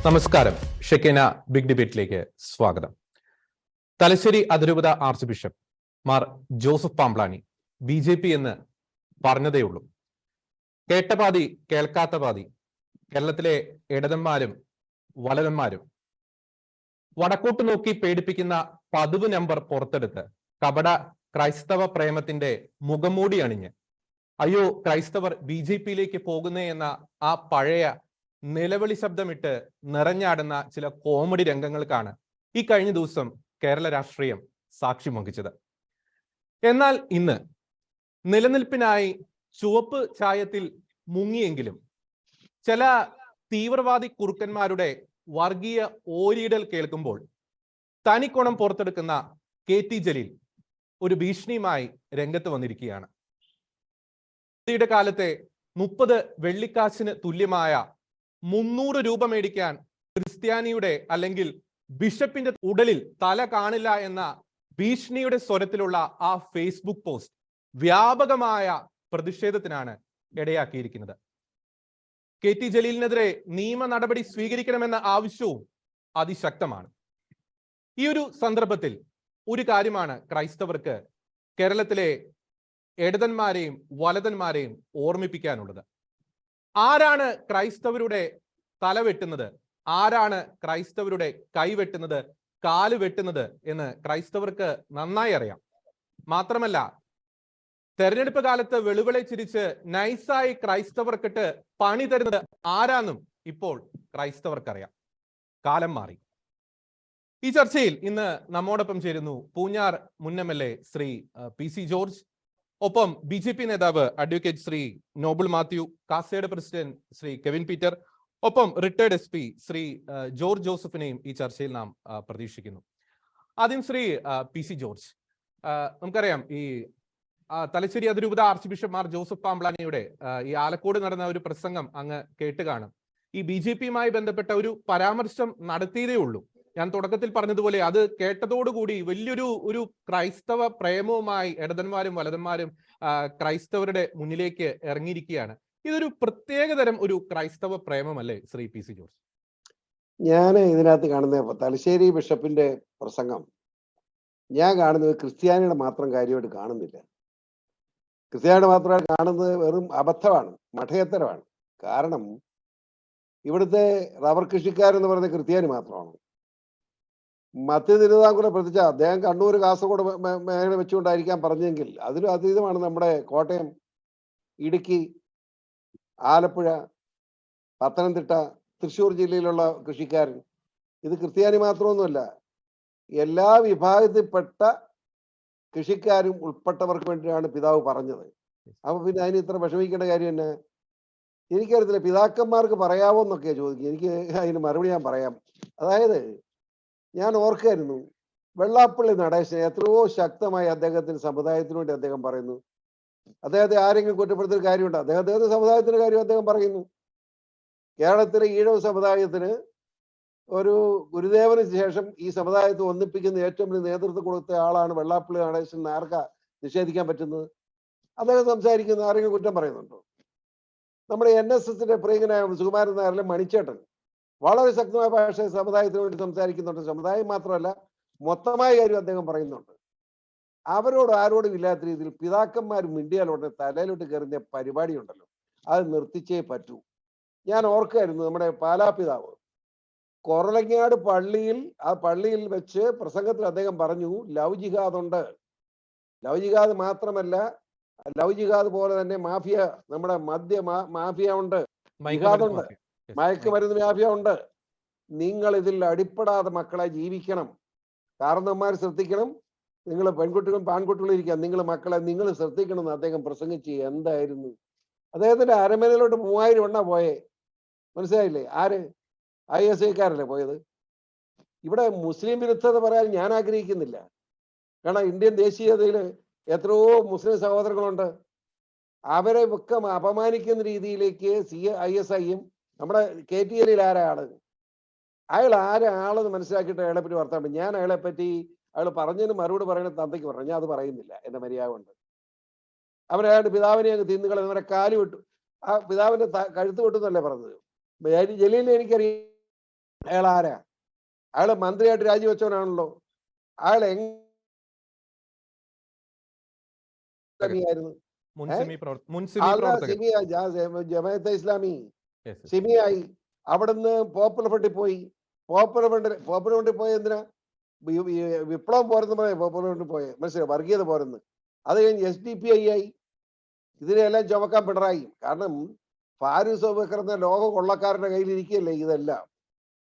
നമസ്കാരം. ഷെക്കേന ബിഗ് ഡിബേറ്റിലേക്ക് സ്വാഗതം. തലശ്ശേരി അതിരൂപത arch bishop Mar Joseph Pamplany BJP എന്ന് പറഞ്ഞതേയുള്ളൂ. കേട്ട പാതി കേൾക്കാത്ത പാതി. കേരളത്തിലെ ഇടതന്മാരും വലതന്മാരും വടക്കോട്ട് നോക്കി പേടിപ്പിക്കുന്ന പതിവ് നമ്പർ പുറത്തെടുത്ത് കപട ക്രൈസ്തവ പ്രേമത്തിന്റെ മുഖംമൂടി അണിഞ്ഞ് അയ്യോ ക്രൈസ്തവർ BJPയിലേക്ക് പോകുന്നേ എന്ന ആ പഴയ നിലവിളി ശബ്ദമിട്ട് നിറഞ്ഞാടുന്ന ചില കോമഡി രംഗങ്ങൾക്കാണ് ഈ കഴിഞ്ഞ ദിവസം കേരള രാഷ്ട്രീയം സാക്ഷ്യം വഹിച്ചത്. എന്നാൽ ഇന്ന് നിലനിൽപ്പിനായി ചുവപ്പ് ചായത്തിൽ മുങ്ങിയെങ്കിലും ചില തീവ്രവാദി കുറുക്കന്മാരുടെ വർഗീയ ഓരിയിടൽ കേൾക്കുമ്പോൾ തനിക്കോണം പുറത്തെടുക്കുന്ന KT ജലീൽ ഒരു ഭീഷണിയുമായി രംഗത്ത് വന്നിരിക്കുകയാണ്. യുടെ കാലത്തെ 30 വെള്ളിക്കാശിന് തുല്യമായ 300 രൂപ മേടിക്കാൻ ക്രിസ്ത്യാനിയുടെ അല്ലെങ്കിൽ ബിഷപ്പിന്റെ ഉടലിൽ തല കാണില്ല എന്ന ഭീഷണിയുടെ സ്വരത്തിലുള്ള ആ ഫേസ്ബുക്ക് പോസ്റ്റ് വ്യാപകമായ പ്രതിഷേധത്തിനാണ് ഇടയാക്കിയിരിക്കുന്നത്. KT ജലീലിനെതിരെ നിയമ നടപടി സ്വീകരിക്കണമെന്ന ആവശ്യവും അതിശക്തമാണ്. ഈ ഒരു സന്ദർഭത്തിൽ ഒരു കാര്യമാണ് ക്രൈസ്തവർക്ക് കേരളത്തിലെ ഇടതന്മാരെയും വലതന്മാരെയും ഓർമ്മിപ്പിക്കാനുള്ളത്. ആരാണ് ക്രൈസ്തവരുടെ തല വെട്ടുന്നത്, ആരാണ് ക്രൈസ്തവരുടെ കൈ വെട്ടുന്നത്, കാല് വെട്ടുന്നത് എന്ന് ക്രൈസ്തവർക്ക് നന്നായി അറിയാം. മാത്രമല്ല, തെരഞ്ഞെടുപ്പ് കാലത്ത് വെളുവിളെ ചിരിച്ച് നൈസായി ക്രൈസ്തവർക്കിട്ട് പണി തരുന്നത് ആരാന്നും ഇപ്പോൾ ക്രൈസ്തവർക്കറിയാം. കാലം മാറി. ഈ ചർച്ചയിൽ ഇന്ന് നമ്മോടൊപ്പം ചേരുന്നു പൂഞ്ഞാർ മുൻ MLA ശ്രീ PC ജോർജ്, ഒപ്പം BJP നേതാവ് അഡ്വക്കേറ്റ് ശ്രീ നോബിൾ മാത്യു, കാസയുടെ പ്രസിഡന്റ് ശ്രീ കെവിൻ പീറ്റർ, ഒപ്പം റിട്ടയർഡ് SP ശ്രീ ജോർജ് ജോസഫിനെയും ഈ ചർച്ചയിൽ നാം പ്രതീക്ഷിക്കുന്നു. ആദ്യം ശ്രീ PC ജോർജ്, നമുക്കറിയാം ഈ തലശ്ശേരി അതിരൂപത ആർച്ച് ബിഷപ്പ് മാർ ജോസഫ് പാംപ്ലാനിയുടെ ഈ ആലക്കോട് നടന്ന ഒരു പ്രസംഗം അങ്ങ് കേട്ട് കാണും. ഈ BJPയുമായി ബന്ധപ്പെട്ട ഒരു പരാമർശം നടത്തിയതേ ഉള്ളൂ. ഞാൻ തുടക്കത്തിൽ പറഞ്ഞതുപോലെ അത് കേട്ടതോടുകൂടി വലിയൊരു ക്രൈസ്തവ പ്രേമവുമായി ഇടതന്മാരും വലതന്മാരും ക്രൈസ്തവരുടെ മുന്നിലേക്ക് ഇറങ്ങിയിരിക്കുകയാണ്. ഇതൊരു പ്രത്യേകതരം ഒരു ക്രൈസ്തവ പ്രേമമല്ലേ ശ്രീ PC ജോർജ്? ഞാൻ ഇതിനകത്ത് കാണുന്ന തലശ്ശേരി ബിഷപ്പിന്റെ പ്രസംഗം ഞാൻ കാണുന്നത് ക്രിസ്ത്യാനിയുടെ മാത്രം കാര്യമായിട്ട് കാണുന്നില്ല. ക്രിസ്ത്യാനിയുടെ മാത്രമായിട്ട് കാണുന്നത് വെറും അബദ്ധമാണ്, മഠയത്തരമാണ്. കാരണം ഇവിടുത്തെ റബ്ബർ കൃഷിക്കാരെന്ന് പറയുന്നത് ക്രിസ്ത്യാനി മാത്രമാണ്. മധ്യ തിരുവിതാംകൂർ പ്രതിച്ച അദ്ദേഹം കണ്ണൂർ കാസർഗോഡ് മേഖല വെച്ചുകൊണ്ടായിരിക്കാൻ പറഞ്ഞെങ്കിൽ അതിലും അതീതമാണ് നമ്മുടെ കോട്ടയം, ഇടുക്കി, ആലപ്പുഴ, പത്തനംതിട്ട, തൃശ്ശൂർ ജില്ലയിലുള്ള കൃഷിക്കാരൻ. ഇത് ക്രിസ്ത്യാനി മാത്രമൊന്നുമല്ല, എല്ലാ വിഭാഗത്തിൽപ്പെട്ട കൃഷിക്കാരും ഉൾപ്പെട്ടവർക്ക് വേണ്ടിയാണ് പിതാവ് പറഞ്ഞത്. അപ്പൊ പിന്നെ അതിന് ഇത്ര വിഷമിക്കേണ്ട കാര്യം തന്നെ? എനിക്കറിയത്തില്ല, പിതാക്കന്മാർക്ക് പറയാവോ എന്നൊക്കെയാണ് ചോദിക്കുക. എനിക്ക് അതിന് മറുപടി ഞാൻ പറയാം. അതായത് ഞാൻ ഓർക്കായിരുന്നു, വെള്ളാപ്പള്ളി നടേശൻ എത്രയോ ശക്തമായി അദ്ദേഹത്തിന്റെ സമുദായത്തിന് വേണ്ടി അദ്ദേഹം പറയുന്നു. അദ്ദേഹത്തെ ആരെങ്കിലും കുറ്റപ്പെടുത്തുന്ന കാര്യമുണ്ട്? അദ്ദേഹത്തിന്റെ സമുദായത്തിന്റെ കാര്യം അദ്ദേഹം പറയുന്നു. കേരളത്തിലെ ഈഴവ സമുദായത്തിന് ഒരു ഗുരുദേവന് ശേഷം ഈ സമുദായത്തെ ഒന്നിപ്പിക്കുന്ന ഏറ്റവും വലിയ നേതൃത്വം കൊടുത്ത ആളാണ് വെള്ളാപ്പള്ളി നടേശൻ. ആർക്കാ നിഷേധിക്കാൻ പറ്റുന്നത്? അദ്ദേഹം സംസാരിക്കുന്ന ആരെങ്കിലും കുറ്റം പറയുന്നുണ്ടോ? നമ്മുടെ NSSന്റെ പ്രിയങ്കനായ സുകുമാരൻ നായരിലെ മണിച്ചേട്ടൻ വളരെ ശക്തമായ ഭാഷ സമുദായത്തിന് വേണ്ടി സംസാരിക്കുന്നുണ്ട്. സമുദായം മാത്രമല്ല, മൊത്തമായ കാര്യം അദ്ദേഹം പറയുന്നുണ്ട്. അവരോട് ആരോടും ഇല്ലാത്ത രീതിയിൽ പിതാക്കന്മാർ മിണ്ടിയാലോട്ട് തലയിലോട്ട് കയറുന്ന പരിപാടി ഉണ്ടല്ലോ, അത് നിർത്തിച്ചേ പറ്റൂ. ഞാൻ ഓർക്കായിരുന്നു, നമ്മുടെ പാലാ പിതാവ് കൊറലങ്ങാട് പള്ളിയിൽ വെച്ച് പ്രസംഗത്തിൽ അദ്ദേഹം പറഞ്ഞു, ലവ് ജിഹാദ് ഉണ്ട്. ലവ് ജിഹാദ് മാത്രമല്ല, ലവ് ജിഹാദ് പോലെ തന്നെ മാഫിയ, നമ്മുടെ മാഫിയ ഉണ്ട്, ജിഹാദുണ്ട്, മയക്കുമരുന്ന് മാഫിയ ഉണ്ട്. നിങ്ങൾ ഇതിൽ അടിപ്പെടാതെ മക്കളെ ജീവിക്കണം. കാരണവന്മാർ ശ്രദ്ധിക്കണം, നിങ്ങൾ പെൺകുട്ടികളും പാൺകുട്ടികളും ഇരിക്കാം, നിങ്ങൾ മക്കളെ നിങ്ങൾ ശ്രദ്ധിക്കണം എന്ന് അദ്ദേഹം പ്രസംഗിച്ച്. എന്തായിരുന്നു അദ്ദേഹത്തിന്റെ അരമനയിലോട്ട് 3000 എണ്ണ പോയേ, മനസ്സിലായില്ലേ? ആര്? ISIക്കാരല്ലേ പോയത്? ഇവിടെ മുസ്ലിം വിരുദ്ധത പറയാൻ ഞാൻ ആഗ്രഹിക്കുന്നില്ല. കാരണം ഇന്ത്യൻ ദേശീയതയിൽ എത്രയോ മുസ്ലിം സഹോദരങ്ങളുണ്ട്. അവരെ ഒക്കെ അപമാനിക്കുന്ന രീതിയിലേക്ക് ISIയും നമ്മുടെ KT ജലീൽ ആരാള്, അയാൾ ആരാളെന്ന് മനസ്സിലാക്കിയിട്ട് അയാളെ പറ്റി വർത്താനം. ഞാൻ അയാളെ പറ്റി അയാൾ പറഞ്ഞതിന് മറുപടി പറയുന്ന തന്തയ്ക്ക് പറഞ്ഞു, ഞാൻ അത് പറയുന്നില്ല, എന്റെ മര്യാദ കൊണ്ട്. അവരയാളുടെ പിതാവിനെ അങ്ങ് തിന്നുകളെ, അവരെ കാല് വിട്ടു, ആ പിതാവിന്റെ കഴുത്ത് വിട്ടു എന്നല്ലേ പറഞ്ഞത്. ജലീലിനെ എനിക്കറിയാം, അയാൾ ആരാ? അയാൾ മന്ത്രിയായിട്ട് രാജിവെച്ചവനാണല്ലോ. അയാൾ എങ്ങായിരുന്നു? മുൻസിമി അല്ല, പ്രവർത്തകൻ. Jamaat-e Islami Yes, yes. സിമിയായി. അവിടുന്ന് പോപ്പുലർ ഫ്രണ്ടിൽ പോയി. പോപ്പുലർ ഫ്രണ്ടിൽ പോയ എന്തിനാ? വിപ്ലവം പോരെന്ന് പറയാം. പോപ്പുലർ ഫ്രണ്ടിൽ പോയെ മനസ്സിലായി, വർഗീയത പോരെന്ന്. അത് കഴിഞ്ഞ് SDPI ആയി. ഇതിനെല്ലാം ചുമക്കാൻ പിണറായി. കാരണം ഫാരൂഖ് അബൂബക്കർ എന്ന ലോക കൊള്ളക്കാരന്റെ കയ്യിൽ ഇരിക്കുകയല്ലേ ഇതെല്ലാം.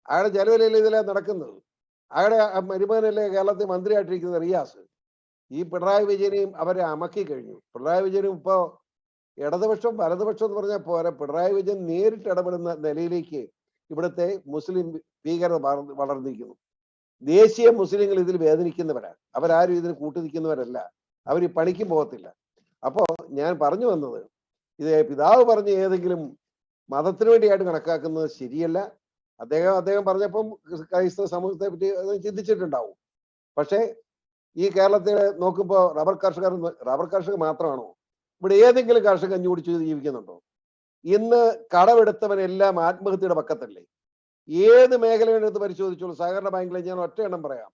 അയാളുടെ ചെലവിലല്ലേ ഇതെല്ലാം നടക്കുന്നത്. അയാളുടെ മരുമകനല്ലേ കേരളത്തിൽ മന്ത്രിയായിട്ടിരിക്കുന്നത് റിയാസ്. ഈ പിണറായി വിജയനെയും അവരെ അമക്കി കഴിഞ്ഞു. പിണറായി വിജയനും ഇപ്പോ ഇടതുപക്ഷം വലതുപക്ഷം എന്ന് പറഞ്ഞാൽ പോരാ, പിണറായി വിജയൻ നേരിട്ട് ഇടപെടുന്ന നിലയിലേക്ക് ഇവിടുത്തെ മുസ്ലിം ഭീകരത വളർന്നിരിക്കുന്നു. ദേശീയ മുസ്ലിങ്ങൾ ഇതിൽ വേദനിക്കുന്നവരാണ്. അവരാരും ഇതിന് കൂട്ടുനിൽക്കുന്നവരല്ല. അവർ ഈ പണിക്കും പോകത്തില്ല. അപ്പോ ഞാൻ പറഞ്ഞു വന്നത്, ഇത് പിതാവ് പറഞ്ഞ ഏതെങ്കിലും മതത്തിന് വേണ്ടിയായിട്ട് കണക്കാക്കുന്നത് ശരിയല്ല. അദ്ദേഹം പറഞ്ഞപ്പം ക്രൈസ്തവ സമൂഹത്തെ പറ്റി ചിന്തിച്ചിട്ടുണ്ടാവും. പക്ഷേ ഈ കേരളത്തിൽ നോക്കുമ്പോൾ റബ്ബർ കർഷകർ മാത്രമാണോ? ഇവിടെ ഏതെങ്കിലും കർഷകൻ കഞ്ഞി കുടിച്ച് ജീവിക്കുന്നുണ്ടോ? ഇന്ന് കടമെടുത്തവനെല്ലാം ആത്മഹത്യയുടെ പക്കത്തല്ലേ? ഏത് മേഖലയെടുത്ത് പരിശോധിച്ചോളൂ. സഹകരണ ബാങ്കിലെ ഞാൻ ഒറ്റ എണ്ണം പറയാം.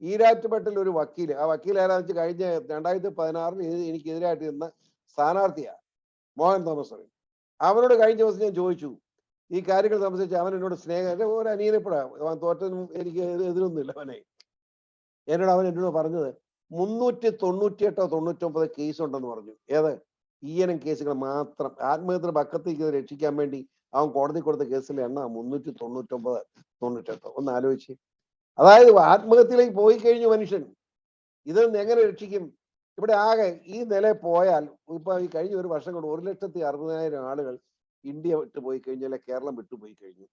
ഈരാറ്റുപേട്ടിൽ ഒരു വക്കീല്, ആ വക്കീൽ ആരാന്ന് വെച്ചാൽ കഴിഞ്ഞ 2016 എനിക്കെതിരായിട്ട് നിന്ന സ്ഥാനാർത്ഥിയാ മോഹൻ തോമസ്. അവനോട് കഴിഞ്ഞ ദിവസം ഞാൻ ചോദിച്ചു ഈ കാര്യങ്ങൾ സംബന്ധിച്ച്. അവൻ എന്നോട് സ്നേഹം, ഒരു അനിയനെപ്പോഴാണ്, അവൻ തോറ്റനും എനിക്ക് എതിരൊന്നുമില്ല. അവൻ എന്നോട് പറഞ്ഞത് 398 99 കേസ് ഉണ്ടെന്ന് പറഞ്ഞു. ഏത്? ഈയനം കേസുകൾ മാത്രം. ആത്മഹത്യയുടെ പക്കത്തേക്ക് രക്ഷിക്കാൻ വേണ്ടി അവൻ കോടതി കൊടുത്ത കേസിലെ എണ്ണം 399 98. ഒന്ന് ആലോചിച്ച്. അതായത് ആത്മഹത്യയിലേക്ക് പോയി കഴിഞ്ഞു മനുഷ്യൻ. ഇതൊന്നും എങ്ങനെ രക്ഷിക്കും? ഇവിടെ ആകെ ഈ നില പോയാൽ ഇപ്പൊ ഈ കഴിഞ്ഞ ഒരു വർഷം കൊണ്ട് 1,60,000 ആളുകൾ ഇന്ത്യ വിട്ടു പോയി കഴിഞ്ഞാൽ, കേരളം വിട്ടുപോയി കഴിഞ്ഞു.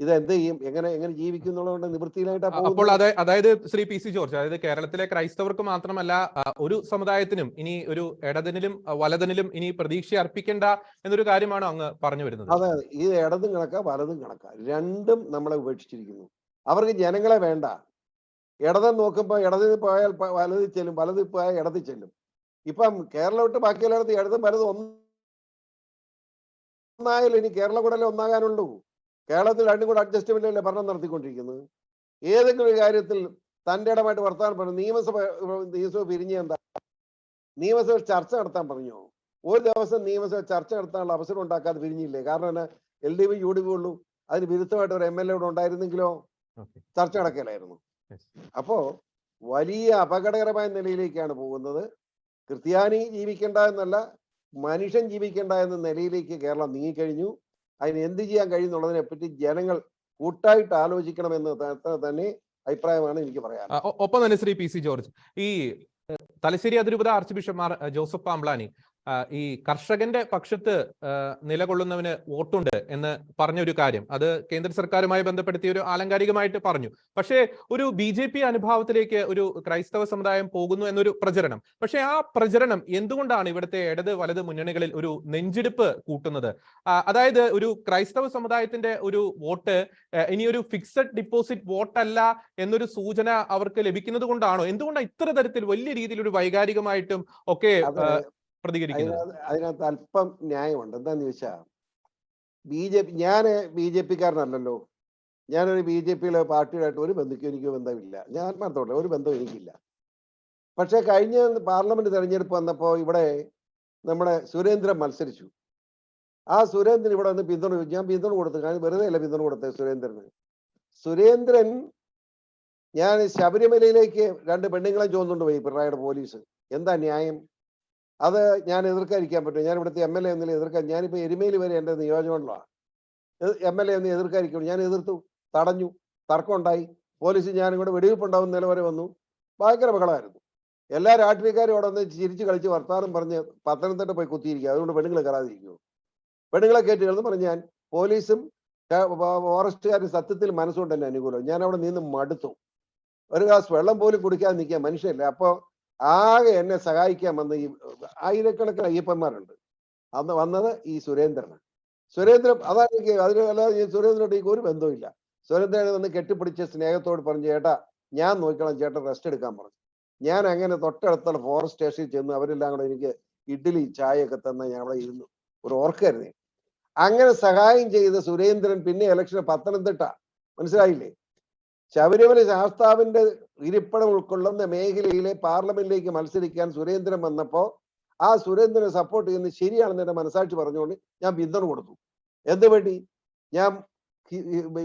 ഇതെന്ത് ചെയ്യും? എങ്ങനെ ജീവിക്കും എന്നുള്ളതുകൊണ്ട് നിവൃത്തിയിലായിട്ടാ അപ്പോൾ പോകുന്നത്. അതായത് ശ്രീ PC ജോർജ്, അതായത് കേരളത്തിലെ ക്രൈസ്തവർക്ക് മാത്രമല്ല ഒരു സമുദായത്തിനും ഇനി ഒരു ഇടതിനിലും വലതിനിലും ഇനി പ്രതീക്ഷ അർപ്പിക്കേണ്ട എന്നൊരു കാര്യമാണ് അങ്ങ് പറഞ്ഞു വരുന്നത്. അതെ, ഈ ഇടതും കണക്കാ വലതും കണക്കാ, രണ്ടും നമ്മളെ ഉപേക്ഷിച്ചിരിക്കുന്നു. അവർക്ക് ജനങ്ങളെ വേണ്ട. ഇടത് നോക്കുമ്പോൾ ഇടതിൽ പോയാൽ വലതിൽ ചെല്ലും, വലതിൽ പോയാൽ ഇടതിൽ ചെല്ലും. ഇപ്പം കേരളം വിട്ട് ബാക്കി എല്ലായിടത്തും ഇടതും വലതും ഒന്നായാലും ഇനി കേരളം കൂടെ അല്ലേ ഒന്നാകാനുള്ളൂ. കേരളത്തിൽ രണ്ടും കൂടെ അഡ്ജസ്റ്റ്മെന്റിലല്ലേ ഭരണം നടത്തിക്കൊണ്ടിരിക്കുന്നത്. ഏതെങ്കിലും ഒരു കാര്യത്തിൽ തൻ്റെ ഇടമായിട്ട് വർത്താനം പറഞ്ഞു. നിയമസഭ പിരിഞ്ഞ എന്താ? നിയമസഭ ചർച്ച നടത്താൻ പറഞ്ഞോ? ഒരു ദിവസം നിയമസഭ ചർച്ച നടത്താനുള്ള അവസരം ഉണ്ടാക്കാതെ പിരിഞ്ഞില്ലേ? കാരണം എന്നാ? LDP UDP ഉള്ളൂ. അതിന് വിരുദ്ധമായിട്ട് ഒരു MLA ഇവിടെ ഉണ്ടായിരുന്നെങ്കിലോ ചർച്ച നടക്കില്ലായിരുന്നു. അപ്പോ വലിയ അപകടകരമായ നിലയിലേക്കാണ് പോകുന്നത്. ക്രിസ്ത്യാനി ജീവിക്കേണ്ട എന്നല്ല, മനുഷ്യൻ ജീവിക്കേണ്ട എന്ന നിലയിലേക്ക് കേരളം നീങ്ങിക്കഴിഞ്ഞു. അതിന് എന്ത് ചെയ്യാൻ കഴിയുന്നുള്ളതിനെ പറ്റി ജനങ്ങൾ കൂട്ടായിട്ട് ആലോചിക്കണമെന്ന് തന്നെ അഭിപ്രായമാണ് എനിക്ക് പറയാൻ. ഒപ്പം തന്നെ ശ്രീ PC ജോർജ്, ഈ തലശ്ശേരി അതിരൂപത arch bishop Mar Joseph Pamplany ഈ കർഷകന്റെ പക്ഷത്ത് നിലകൊള്ളുന്നവന് വോട്ടുണ്ട് എന്ന് പറഞ്ഞൊരു കാര്യം, അത് കേന്ദ്ര സർക്കാരുമായി ബന്ധപ്പെടുത്തി ഒരു ആലങ്കാരികമായിട്ട് പറഞ്ഞു. പക്ഷേ ഒരു BJP അനുഭാവത്തിലേക്ക് ഒരു ക്രൈസ്തവ സമുദായം പോകുന്നു എന്നൊരു പ്രചരണം. പക്ഷേ ആ പ്രചരണം എന്തുകൊണ്ടാണ് ഇവിടുത്തെ ഇടത് വലത് മുന്നണികളിൽ ഒരു നെഞ്ചിടിപ്പ് കൂട്ടുന്നത്? അതായത് ഒരു ക്രൈസ്തവ സമുദായത്തിന്റെ ഒരു വോട്ട് ഇനി ഒരു ഫിക്സഡ് ഡിപ്പോസിറ്റ് വോട്ടല്ല എന്നൊരു സൂചന അവർക്ക് ലഭിക്കുന്നത് കൊണ്ടാണോ? എന്തുകൊണ്ടാണ് ഇത്ര തരത്തിൽ വലിയ രീതിയിൽ ഒരു വൈകാരികമായിട്ടും ഒക്കെ പ്രതികരിക്കുന്നത്? അതിനകത്ത് അല്പം ന്യായമുണ്ട്. എന്താന്ന് ചോദിച്ചാൽ, ഞാൻ BJP-കാരനല്ലല്ലോ. ഞാനൊരു BJP-യിലെ പാർട്ടിയായിട്ട് ഒരു എനിക്ക് ബന്ധമില്ല. ഞാൻ ആത്മാർത്ഥത്തോടെ ഒരു ബന്ധവും എനിക്കില്ല. പക്ഷെ കഴിഞ്ഞ പാർലമെന്റ് തെരഞ്ഞെടുപ്പ് വന്നപ്പോൾ ഇവിടെ നമ്മുടെ സുരേന്ദ്രൻ മത്സരിച്ചു. ആ സുരേന്ദ്രൻ ഇവിടെ വന്ന് ഞാൻ പിന്തുണ കൊടുത്തു. ഞാൻ വെറുതെ അല്ല പിന്തുണ കൊടുത്തത് സുരേന്ദ്രൻ ഞാൻ ശബരിമലയിലേക്ക് 2 പെണ്ണുങ്ങളെ ചോദിച്ചുകൊണ്ട് പോയി പിണറായിയുടെ പോലീസ്. എന്താ ന്യായം? അത് ഞാൻ എതിർക്കാതിരിക്കാൻ പറ്റും? ഞാൻ ഇവിടുത്തെ MLA ഒന്നിലും എതിർക്കാൻ, ഞാനിപ്പോൾ എരുമേലി വരെ എൻ്റെ നിയോജകമണ്ഡലമാണ്. MLA ഒന്ന് എതിർക്കാതിരിക്കും? ഞാൻ എതിർത്തു, തടഞ്ഞു, തർക്കം ഉണ്ടായി. പോലീസ് ഞാനും കൂടെ വെടിവെപ്പുണ്ടാവുന്ന നിലവരെ വന്നു. ഭയങ്കര ബഹളമായിരുന്നു. എല്ലാ രാഷ്ട്രീയക്കാരും അവിടെ വന്ന് ചിരിച്ച് കളിച്ച് വർത്താനം പറഞ്ഞ് പത്തനംതിട്ട പോയി കുത്തിയിരിക്കുക. അതുകൊണ്ട് പെണ്ണുങ്ങളെ കയറാതിരിക്കുമോ? പെണ്ണുങ്ങളെ കയറ്റുകളെന്ന് പറഞ്ഞ് ഞാൻ പോലീസും ഫോറസ്റ്റുകാരും സത്യത്തിൽ മനസ്സുകൊണ്ട് തന്നെ അനുകൂലം. ഞാൻ അവിടെ നിന്ന് മടുത്തു. ഒരു ഗ്ലാസ് വെള്ളം പോലും കുടിക്കാതെ നിൽക്കാൻ മനുഷ്യല്ല. അപ്പോൾ ആകെ എന്നെ സഹായിക്കാൻ വന്ന ഈ ആയിരക്കണക്കിന് അയ്യപ്പന്മാരുണ്ട്. അന്ന് വന്നത് ഈ സുരേന്ദ്രൻ. അതാണ് എനിക്ക് അതിനല്ലാതെ സുരേന്ദ്രനോട് എനിക്ക് ഒരു ബന്ധവുമില്ല. സുരേന്ദ്രനെ വന്ന് കെട്ടിപ്പിടിച്ച് സ്നേഹത്തോട് പറഞ്ഞു, ചേട്ടാ ഞാൻ നോക്കണം, ചേട്ടൻ റെസ്റ്റ് എടുക്കാൻ പറഞ്ഞു. ഞാൻ അങ്ങനെ തൊട്ടടുത്തുള്ള ഫോറസ്റ്റ് സ്റ്റേഷനിൽ ചെന്ന് അവരെല്ലാം കൂടെ എനിക്ക് ഇഡ്ഡലി ചായയൊക്കെ തന്ന് ഞാൻ അവിടെ ഇരുന്നു. ഒരു ഓർക്കരുതേ. അങ്ങനെ സഹായം ചെയ്ത സുരേന്ദ്രൻ പിന്നെ ഇലക്ഷന് പത്തനംതിട്ട മനസ്സിലായില്ലേ? ശബരിമല ശാസ്താവിന്റെ ഇരിപ്പിടം ഉൾക്കൊള്ളുന്ന മേഖലയിലെ പാർലമെന്റിലേക്ക് മത്സരിക്കാൻ സുരേന്ദ്രൻ വന്നപ്പോ ആ സുരേന്ദ്രനെ സപ്പോർട്ട് ചെയ്യുന്നത് ശരിയാണെന്ന് എന്റെ മനസാക്ഷി പറഞ്ഞുകൊണ്ട് ഞാൻ പിന്തുണ കൊടുത്തു. എന്തുവേണ്ടി? ഞാൻ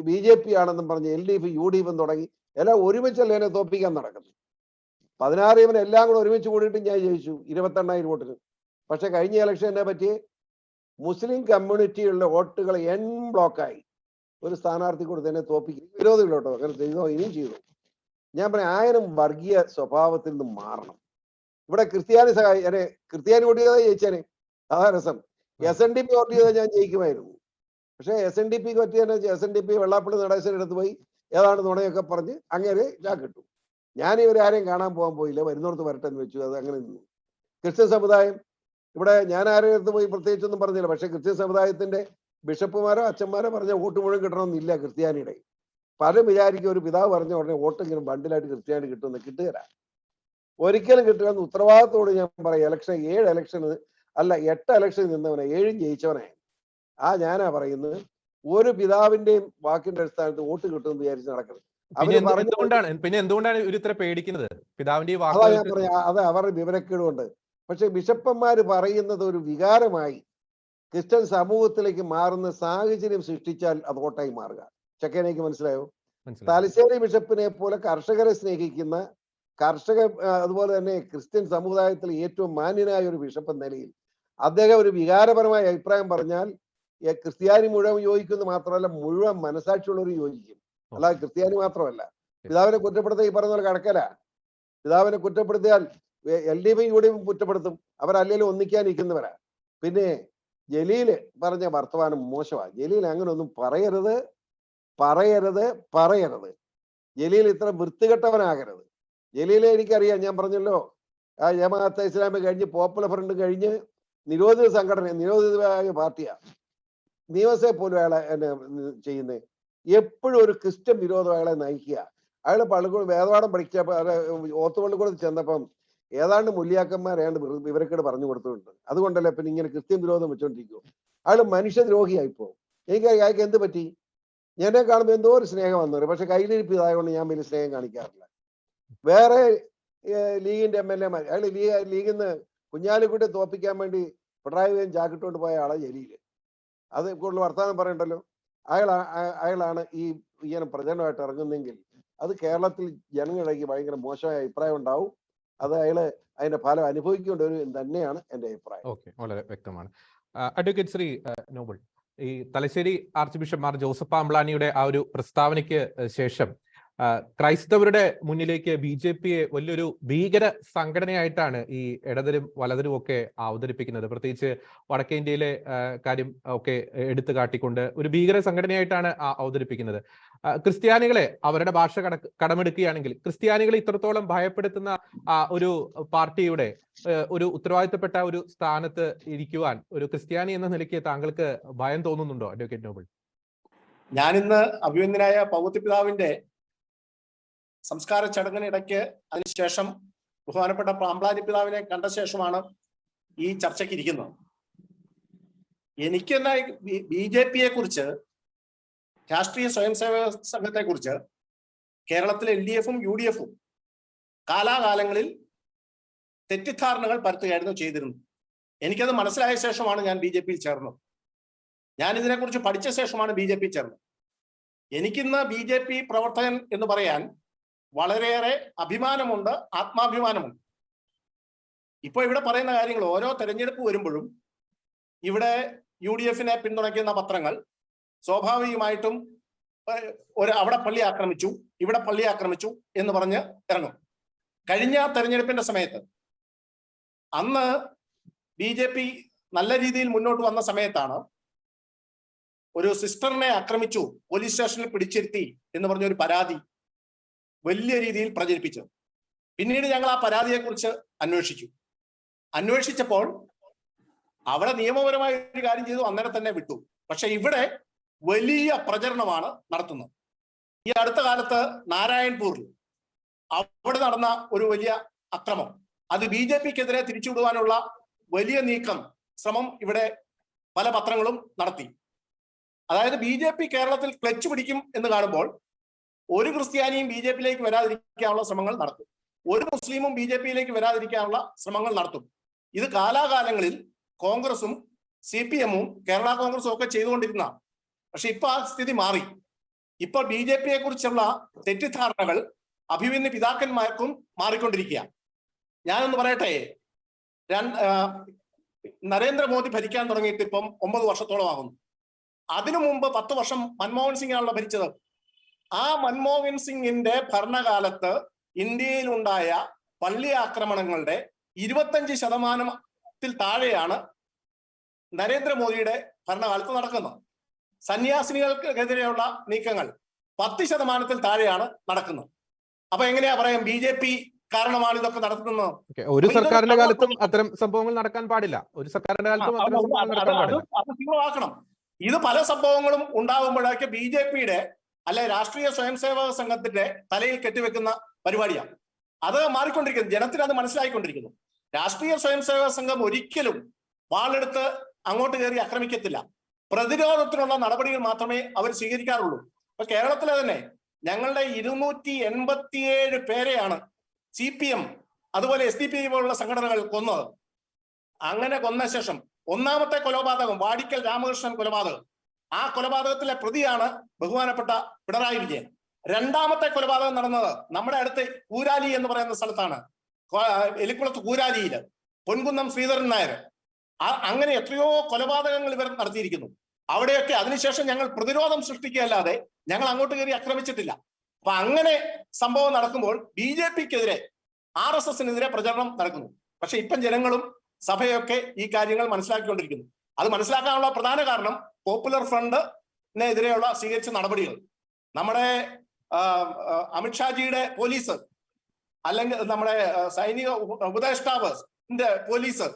BJP ആണെന്നും പറഞ്ഞ് LDF UDF തുടങ്ങി എല്ലാം ഒരുമിച്ചല്ല എന്നെ തോപ്പിക്കാൻ നടക്കുന്നു. 16 എല്ലാം കൂടെ ഒരുമിച്ച് കൂടിയിട്ട് ഞാൻ ജയിച്ചു 22,000 വോട്ടിന്. പക്ഷെ കഴിഞ്ഞ ഇലക്ഷൻ എന്നെ പറ്റി മുസ്ലിം കമ്മ്യൂണിറ്റിയുള്ള വോട്ടുകൾ ബ്ലോക്കായി ഒരു സ്ഥാനാർത്ഥി കൂടെ തന്നെ തോപ്പിക്കും. വിരോധികളോട്ടോ അങ്ങനെ ചെയ്തോ, ഇനിയും ചെയ്തു. ഞാൻ പറയാം, 1000 വർഗീയ സ്വഭാവത്തിൽ നിന്ന് മാറണം. ഇവിടെ ക്രിസ്ത്യാനി ക്രിസ്ത്യാനി വോട്ട് ചെയ്താൽ ജയിച്ചേനെ, അതാ രസം. SNDP വോട്ട് ചെയ്താൽ ഞാൻ ജയിക്കുമായിരുന്നു. പക്ഷെ SNDPക്ക് പറ്റിയ SNDP വെള്ളാപ്പള്ളി നടേശന്റെ അടുത്ത് പോയി ഏതാണ്ട് നുണയൊക്കെ പറഞ്ഞ് അങ്ങനെ ഞാൻ കിട്ടും. ഞാൻ ഇവരാരെയും കാണാൻ പോകാൻ പോയില്ല, വരുന്നോടത്ത് വരട്ടെ എന്ന് വെച്ചു. അത് അങ്ങനെ നിന്നു. ക്രിസ്ത്യൻ സമുദായം ഇവിടെ ഞാൻ ആരുടെ അടുത്ത് പോയി പ്രത്യേകിച്ചൊന്നും പറഞ്ഞില്ല. പക്ഷെ ക്രിസ്ത്യൻ സമുദായത്തിന്റെ ബിഷപ്പുമാരോ അച്ഛന്മാരോ പറഞ്ഞ വോട്ട് മുഴുവൻ കിട്ടണമെന്നില്ല ക്രിസ്ത്യാനിയുടെ. പലരും വിചാരിക്കും ഒരു പിതാവ് പറഞ്ഞ ഉടനെ വോട്ട് ഇങ്ങനെ ബണ്ടിലായിട്ട് ക്രിസ്ത്യാനി കിട്ടുമെന്ന്. കിട്ടുകയില്ല, ഒരിക്കലും കിട്ടുമെന്ന് ഉത്തരവാദിത്തോട് ഞാൻ പറയാം. 7 ഇലക്ഷന് അല്ല 8 ഇലക്ഷന് നിന്നവനെ 7 ജയിച്ചവനെ ഞാനാ പറയുന്നത്. ഒരു പിതാവിന്റെയും വാക്കിന്റെ അടിസ്ഥാനത്ത് വോട്ട് കിട്ടുമെന്ന് വിചാരിച്ച് നടക്കുന്നത്. പിന്നെ എന്തുകൊണ്ടാണ് ഇവർ ഇത്ര പേടിക്കുന്നത്? പിതാവിന്റെ അതാ ഞാൻ പറയാം, അത് അവരുടെ വിവരക്കേടുകൊണ്ട്. പക്ഷെ ബിഷപ്പന്മാര് പറയുന്നത് ഒരു വികാരമായി ക്രിസ്ത്യൻ സമൂഹത്തിലേക്ക് മാറുന്ന സാഹചര്യം സൃഷ്ടിച്ചാൽ അത് വോട്ടായി മാറുക. ചെക്കനേക്ക് മനസ്സിലായോ? തലശ്ശേരി ബിഷപ്പിനെ പോലെ കർഷകരെ സ്നേഹിക്കുന്ന അതുപോലെ തന്നെ ക്രിസ്ത്യൻ സമുദായത്തിൽ ഏറ്റവും മാന്യനായ ഒരു ബിഷപ്പ് എന്ന നിലയിൽ അദ്ദേഹം ഒരു വികാരപരമായ അഭിപ്രായം പറഞ്ഞാൽ ക്രിസ്ത്യാനി മുഴുവൻ യോജിക്കുന്നു മാത്രമല്ല, മുഴുവൻ മനസാക്ഷിയുള്ളവർ യോജിക്കും. അല്ലാതെ ക്രിസ്ത്യാനി മാത്രമല്ല. പിതാവിനെ കുറ്റപ്പെടുത്താൻ ഈ പറഞ്ഞ പോലെ കടക്കല. പിതാവിനെ കുറ്റപ്പെടുത്തിയാൽ LDF UDF കുറ്റപ്പെടുത്തും. അവരല്ലേലും ഒന്നിക്കാനിരിക്കുന്നവരാ. പിന്നെ ജലീല് പറഞ്ഞ വർത്തമാനം മോശമാണ്. ജലീൽ അങ്ങനെ ഒന്നും പറയരുത്. ജലീൽ ഇത്ര വൃത്തികെട്ടവനാകരുത്. ജലീലെ എനിക്കറിയാം, ഞാൻ പറഞ്ഞല്ലോ, ജമാഅത്തെ ഇസ്ലാമി കഴിഞ്ഞ് പോപ്പുലർ ഫ്രണ്ട് കഴിഞ്ഞ് നിരോധിത സംഘടന, നിരോധിതമായ പാർട്ടിയാ. നിയമസഭയെ പോലും അയാളെ ചെയ്യുന്നത് എപ്പോഴും ഒരു ക്രിസ്ത്യൻ വിരോധം അയാളെ നയിക്കുക. അയാൾ പള്ളിക്കൂടെ വേദപാഠം പഠിച്ച ഓത്തുപള്ളിക്കൂടത്തിൽ ചെന്നപ്പം ഏതാണ്ട് മുല്ലിയാക്കന്മാരാണ്ട് വിവരക്കേട് പറഞ്ഞു കൊടുത്തിട്ടുണ്ട്. അതുകൊണ്ടല്ലേ പിന്നെ ഇങ്ങനെ ക്രിസ്ത്യൻ വിരോധം വെച്ചോണ്ടിരിക്കുമോ? അയാൾ മനുഷ്യദ്രോഹിയായിപ്പോ. അയാൾക്ക് എന്ത് പറ്റി? എന്നെ കാണുമ്പോൾ എന്തോ ഒരു സ്നേഹം വന്നവര്, പക്ഷെ കയ്യിലിരിപ്പ് ഇതായതുകൊണ്ട് ഞാൻ വലിയ സ്നേഹം കാണിക്കാറില്ല. വേറെ ലീഗിന്റെ MLA മാർ, അയാൾ ലീഗിൽ നിന്ന് കുഞ്ഞാലിക്കുട്ടിയെ തോപ്പിക്കാൻ വേണ്ടി പിണറായി വിജയൻ ജാക്കിട്ടുകൊണ്ട് പോയ ആളെ ജലീല്. അത് കൂടുതൽ വർത്തമാനം പറയണ്ടല്ലോ. അയാളാണ് ഇങ്ങനെ പ്രചരണമായിട്ട് ഇറങ്ങുന്നെങ്കിൽ അത് കേരളത്തിൽ ജനങ്ങളിലേക്ക് ഭയങ്കര മോശമായ അഭിപ്രായം ഉണ്ടാവും. അത് അതിന്റെ ഫലം അനുഭവിക്കേണ്ട ഒരു തന്നെയാണ് എന്റെ അഭിപ്രായം. ഓക്കെ, വളരെ വ്യക്തമാണ്. അഡ്വക്കേറ്റ് ശ്രീ നോബിൾ, ഈ തലശ്ശേരി ആർച്ച് ബിഷപ്പ് മാർ ജോസഫ് പാംബ്ലാനിയുടെ ആ ഒരു പ്രസ്താവനയ്ക്ക് ശേഷം ക്രൈസ്തവരുടെ മുന്നിലേക്ക് BJPയെ വലിയൊരു ഭീകര സംഘടനയായിട്ടാണ് ഈ ഇടതരും വലതരും ഒക്കെ അവതരിപ്പിക്കുന്നത്. പ്രത്യേകിച്ച് വടക്കേ ഇന്ത്യയിലെ കാര്യം ഒക്കെ എടുത്തു കാട്ടിക്കൊണ്ട് ഒരു ഭീകര സംഘടനയായിട്ടാണ് അവതരിപ്പിക്കുന്നത്. ക്രിസ്ത്യാനികളെ അവരുടെ ഭാഷ കടമെടുക്കുകയാണെങ്കിൽ ക്രിസ്ത്യാനികളെ ഇത്രത്തോളം ഭയപ്പെടുത്തുന്ന ഒരു പാർട്ടിയുടെ ഒരു ഉത്തരവാദിത്തപ്പെട്ട ഒരു സ്ഥാനത്ത് ഇരിക്കുവാൻ ഒരു ക്രിസ്ത്യാനി എന്ന നിലയ്ക്ക് താങ്കൾക്ക് ഭയം തോന്നുന്നുണ്ടോ അഡ്വക്കേറ്റ് നോബിൾ? ഞാനിന്ന് അഭിനന്ദനായ പൗത്യ സംസ്കാര ചടങ്ങിനിടയ്ക്ക് അതിനുശേഷം ബഹുമാനപ്പെട്ട പാംബ്ലാനി പിതാവിനെ കണ്ട ശേഷമാണ് ഈ ചർച്ചയ്ക്ക് ഇരിക്കുന്നത്. എനിക്ക് തന്നെ BJPയെ കുറിച്ച്, രാഷ്ട്രീയ സ്വയം സേവക സംഘത്തെ കുറിച്ച് കേരളത്തിലെ LDFും UDFും കാലാകാലങ്ങളിൽ തെറ്റിദ്ധാരണകൾ പരത്തുകയായിരുന്നു ചെയ്തിരുന്നത്. എനിക്കത് മനസ്സിലായ ശേഷമാണ് ഞാൻ BJPയിൽ ചേർന്നത്. ഞാൻ ഇതിനെക്കുറിച്ച് പഠിച്ച ശേഷമാണ് BJPയിൽ ചേർന്നത്. എനിക്കിന്ന് BJP പ്രവർത്തകൻ എന്ന് പറയാൻ വളരെയേറെ അഭിമാനമുണ്ട്, ആത്മാഭിമാനമുണ്ട്. ഇപ്പൊ ഇവിടെ പറയുന്ന കാര്യങ്ങൾ ഓരോ തെരഞ്ഞെടുപ്പ് വരുമ്പോഴും ഇവിടെ UDFനെ പിന്തുണയ്ക്കുന്ന പത്രങ്ങൾ സ്വാഭാവികമായിട്ടും അവിടെ പള്ളി ആക്രമിച്ചു, ഇവിടെ പള്ളി ആക്രമിച്ചു എന്ന് പറഞ്ഞ് ഇറങ്ങും. കഴിഞ്ഞ തെരഞ്ഞെടുപ്പിന്റെ സമയത്ത് അന്ന് BJP നല്ല രീതിയിൽ മുന്നോട്ട് വന്ന സമയത്താണ് ഒരു സിസ്റ്ററിനെ ആക്രമിച്ചു, പോലീസ് സ്റ്റേഷനിൽ പിടിച്ചിരുത്തി എന്ന് പറഞ്ഞൊരു പരാതി വലിയ രീതിയിൽ പ്രചരിപ്പിച്ചത്. പിന്നീട് ഞങ്ങൾ ആ പരാതിയെക്കുറിച്ച് അന്വേഷിച്ചപ്പോൾ അവിടെ നിയമപരമായ ഒരു കാര്യം ചെയ്തു, അന്നേരം തന്നെ വിട്ടു. പക്ഷെ ഇവിടെ വലിയ പ്രചരണമാണ് നടത്തുന്നത്. ഈ അടുത്ത കാലത്ത് നാരായൺപൂരിൽ അവിടെ നടന്ന ഒരു വലിയ അക്രമം, അത് BJPക്കെതിരെ തിരിച്ചുവിടുവാനുള്ള വലിയ ശ്രമം ഇവിടെ പല പത്രങ്ങളും നടത്തി. അതായത് BJP കേരളത്തിൽ ക്ലച്ച് പിടിക്കും എന്ന് കാണുമ്പോൾ ഒരു ക്രിസ്ത്യാനിയും BJPയിലേക്ക് വരാതിരിക്കാനുള്ള ശ്രമങ്ങൾ നടത്തും, ഒരു മുസ്ലിമും BJPയിലേക്ക് വരാതിരിക്കാനുള്ള ശ്രമങ്ങൾ നടത്തും. ഇത് കാലാകാലങ്ങളിൽ കോൺഗ്രസും CPM-ഉം കേരള കോൺഗ്രസും ഒക്കെ ചെയ്തുകൊണ്ടിരുന്ന. പക്ഷെ ഇപ്പൊ ആ സ്ഥിതി മാറി. ഇപ്പൊ BJPയെ കുറിച്ചുള്ള തെറ്റിദ്ധാരണകൾ അഭിമന്യ പിതാക്കന്മാർക്കും മാറിക്കൊണ്ടിരിക്കുക. ഞാനൊന്ന് പറയട്ടെ, നരേന്ദ്രമോദി ഭരിക്കാൻ തുടങ്ങിയിട്ട് ഇപ്പം 9 വർഷത്തോളം ആകുന്നു. അതിനു മുമ്പ് 10 വർഷം മൻമോഹൻ സിംഗ് ആണല്ലോ ഭരിച്ചത്. ആ മൻമോഹൻ സിംഗിന്റെ ഭരണകാലത്ത് ഇന്ത്യയിലുണ്ടായ പള്ളി ആക്രമണങ്ങളുടെ 25% താഴെയാണ് നരേന്ദ്രമോദിയുടെ ഭരണകാലത്ത് നടക്കുന്നത്. സന്യാസിനികൾക്കെതിരെയുള്ള നീക്കങ്ങൾ 10% താഴെയാണ് നടക്കുന്നത്. അപ്പൊ എങ്ങനെയാ പറയാം BJP കാരണമാണ് ഇതൊക്കെ നടത്തുന്നത്? ഒരു സർക്കാരിന്റെ കാലത്തും അത്തരം സംഭവങ്ങൾ നടക്കാൻ പാടില്ല. ഒരു സർക്കാരിന്റെ കാലത്തും അത്തരം സംഭവങ്ങൾ നടക്കാൻ പാടില്ല. അത് തീവ്രമാക്കണം. ഇത് പല സംഭവങ്ങളും ഉണ്ടാകുമ്പോഴൊക്കെ BJPയുടെ അല്ലെ രാഷ്ട്രീയ സ്വയം സേവക സംഘത്തിന്റെ തലയിൽ കെട്ടിവെക്കുന്ന പരിപാടിയാണ്. അത് മാറിക്കൊണ്ടിരിക്കുന്നു, ജനത്തിന് അത് മനസ്സിലായിക്കൊണ്ടിരിക്കുന്നു. രാഷ്ട്രീയ സ്വയം സേവക സംഘം ഒരിക്കലും വാളെടുത്ത് അങ്ങോട്ട് കയറി ആക്രമിക്കത്തില്ല. പ്രതിരോധത്തിനുള്ള നടപടികൾ മാത്രമേ അവർ സ്വീകരിക്കാറുള്ളൂ. ഇപ്പൊ കേരളത്തിലെ തന്നെ ഞങ്ങളുടെ 287 പേരെയാണ് CPM അതുപോലെ SDP പോലുള്ള സംഘടനകൾ കൊന്നത്. അങ്ങനെ കൊന്ന ശേഷം ഒന്നാമത്തെ കൊലപാതകം വാടിക്കൽ രാമകൃഷ്ണൻ കൊലപാതകം, ആ കൊലപാതകത്തിലെ പ്രതിയാണ് ബഹുമാനപ്പെട്ട പിണറായി വിജയൻ. രണ്ടാമത്തെ കൊലപാതകം നടന്നത് നമ്മുടെ അടുത്ത് കൂരാലി എന്ന് പറയുന്ന സ്ഥലത്താണ്, എലിക്കുളത്ത് കൂരാലിയില് പൊൻകുന്നം ശ്രീധരൻ നായർ. അങ്ങനെ എത്രയോ കൊലപാതകങ്ങൾ ഇവർ നടത്തിയിരിക്കുന്നു. അവിടെയൊക്കെ അതിനുശേഷം ഞങ്ങൾ പ്രതിരോധം സൃഷ്ടിക്കുകയല്ലാതെ ഞങ്ങൾ അങ്ങോട്ട് കയറി ആക്രമിച്ചിട്ടില്ല. അപ്പൊ അങ്ങനെ സംഭവം നടക്കുമ്പോൾ BJPക്കെതിരെ RSSനെതിരെ പ്രചരണം നടക്കുന്നു. പക്ഷെ ഇപ്പം ജനങ്ങളും സഭയൊക്കെ ഈ കാര്യങ്ങൾ മനസ്സിലാക്കിക്കൊണ്ടിരിക്കുന്നു. അത് മനസ്സിലാക്കാനുള്ള പ്രധാന കാരണം പോപ്പുലർ ഫ്രണ്ടിനെതിരെയുള്ള സ്വീകരിച്ച നടപടികൾ. നമ്മുടെ അമിത്ഷാജിയുടെ പോലീസ് അല്ലെങ്കിൽ നമ്മുടെ സൈനിക ഉപദേഷ്ടാവിന്റെ പോലീസ്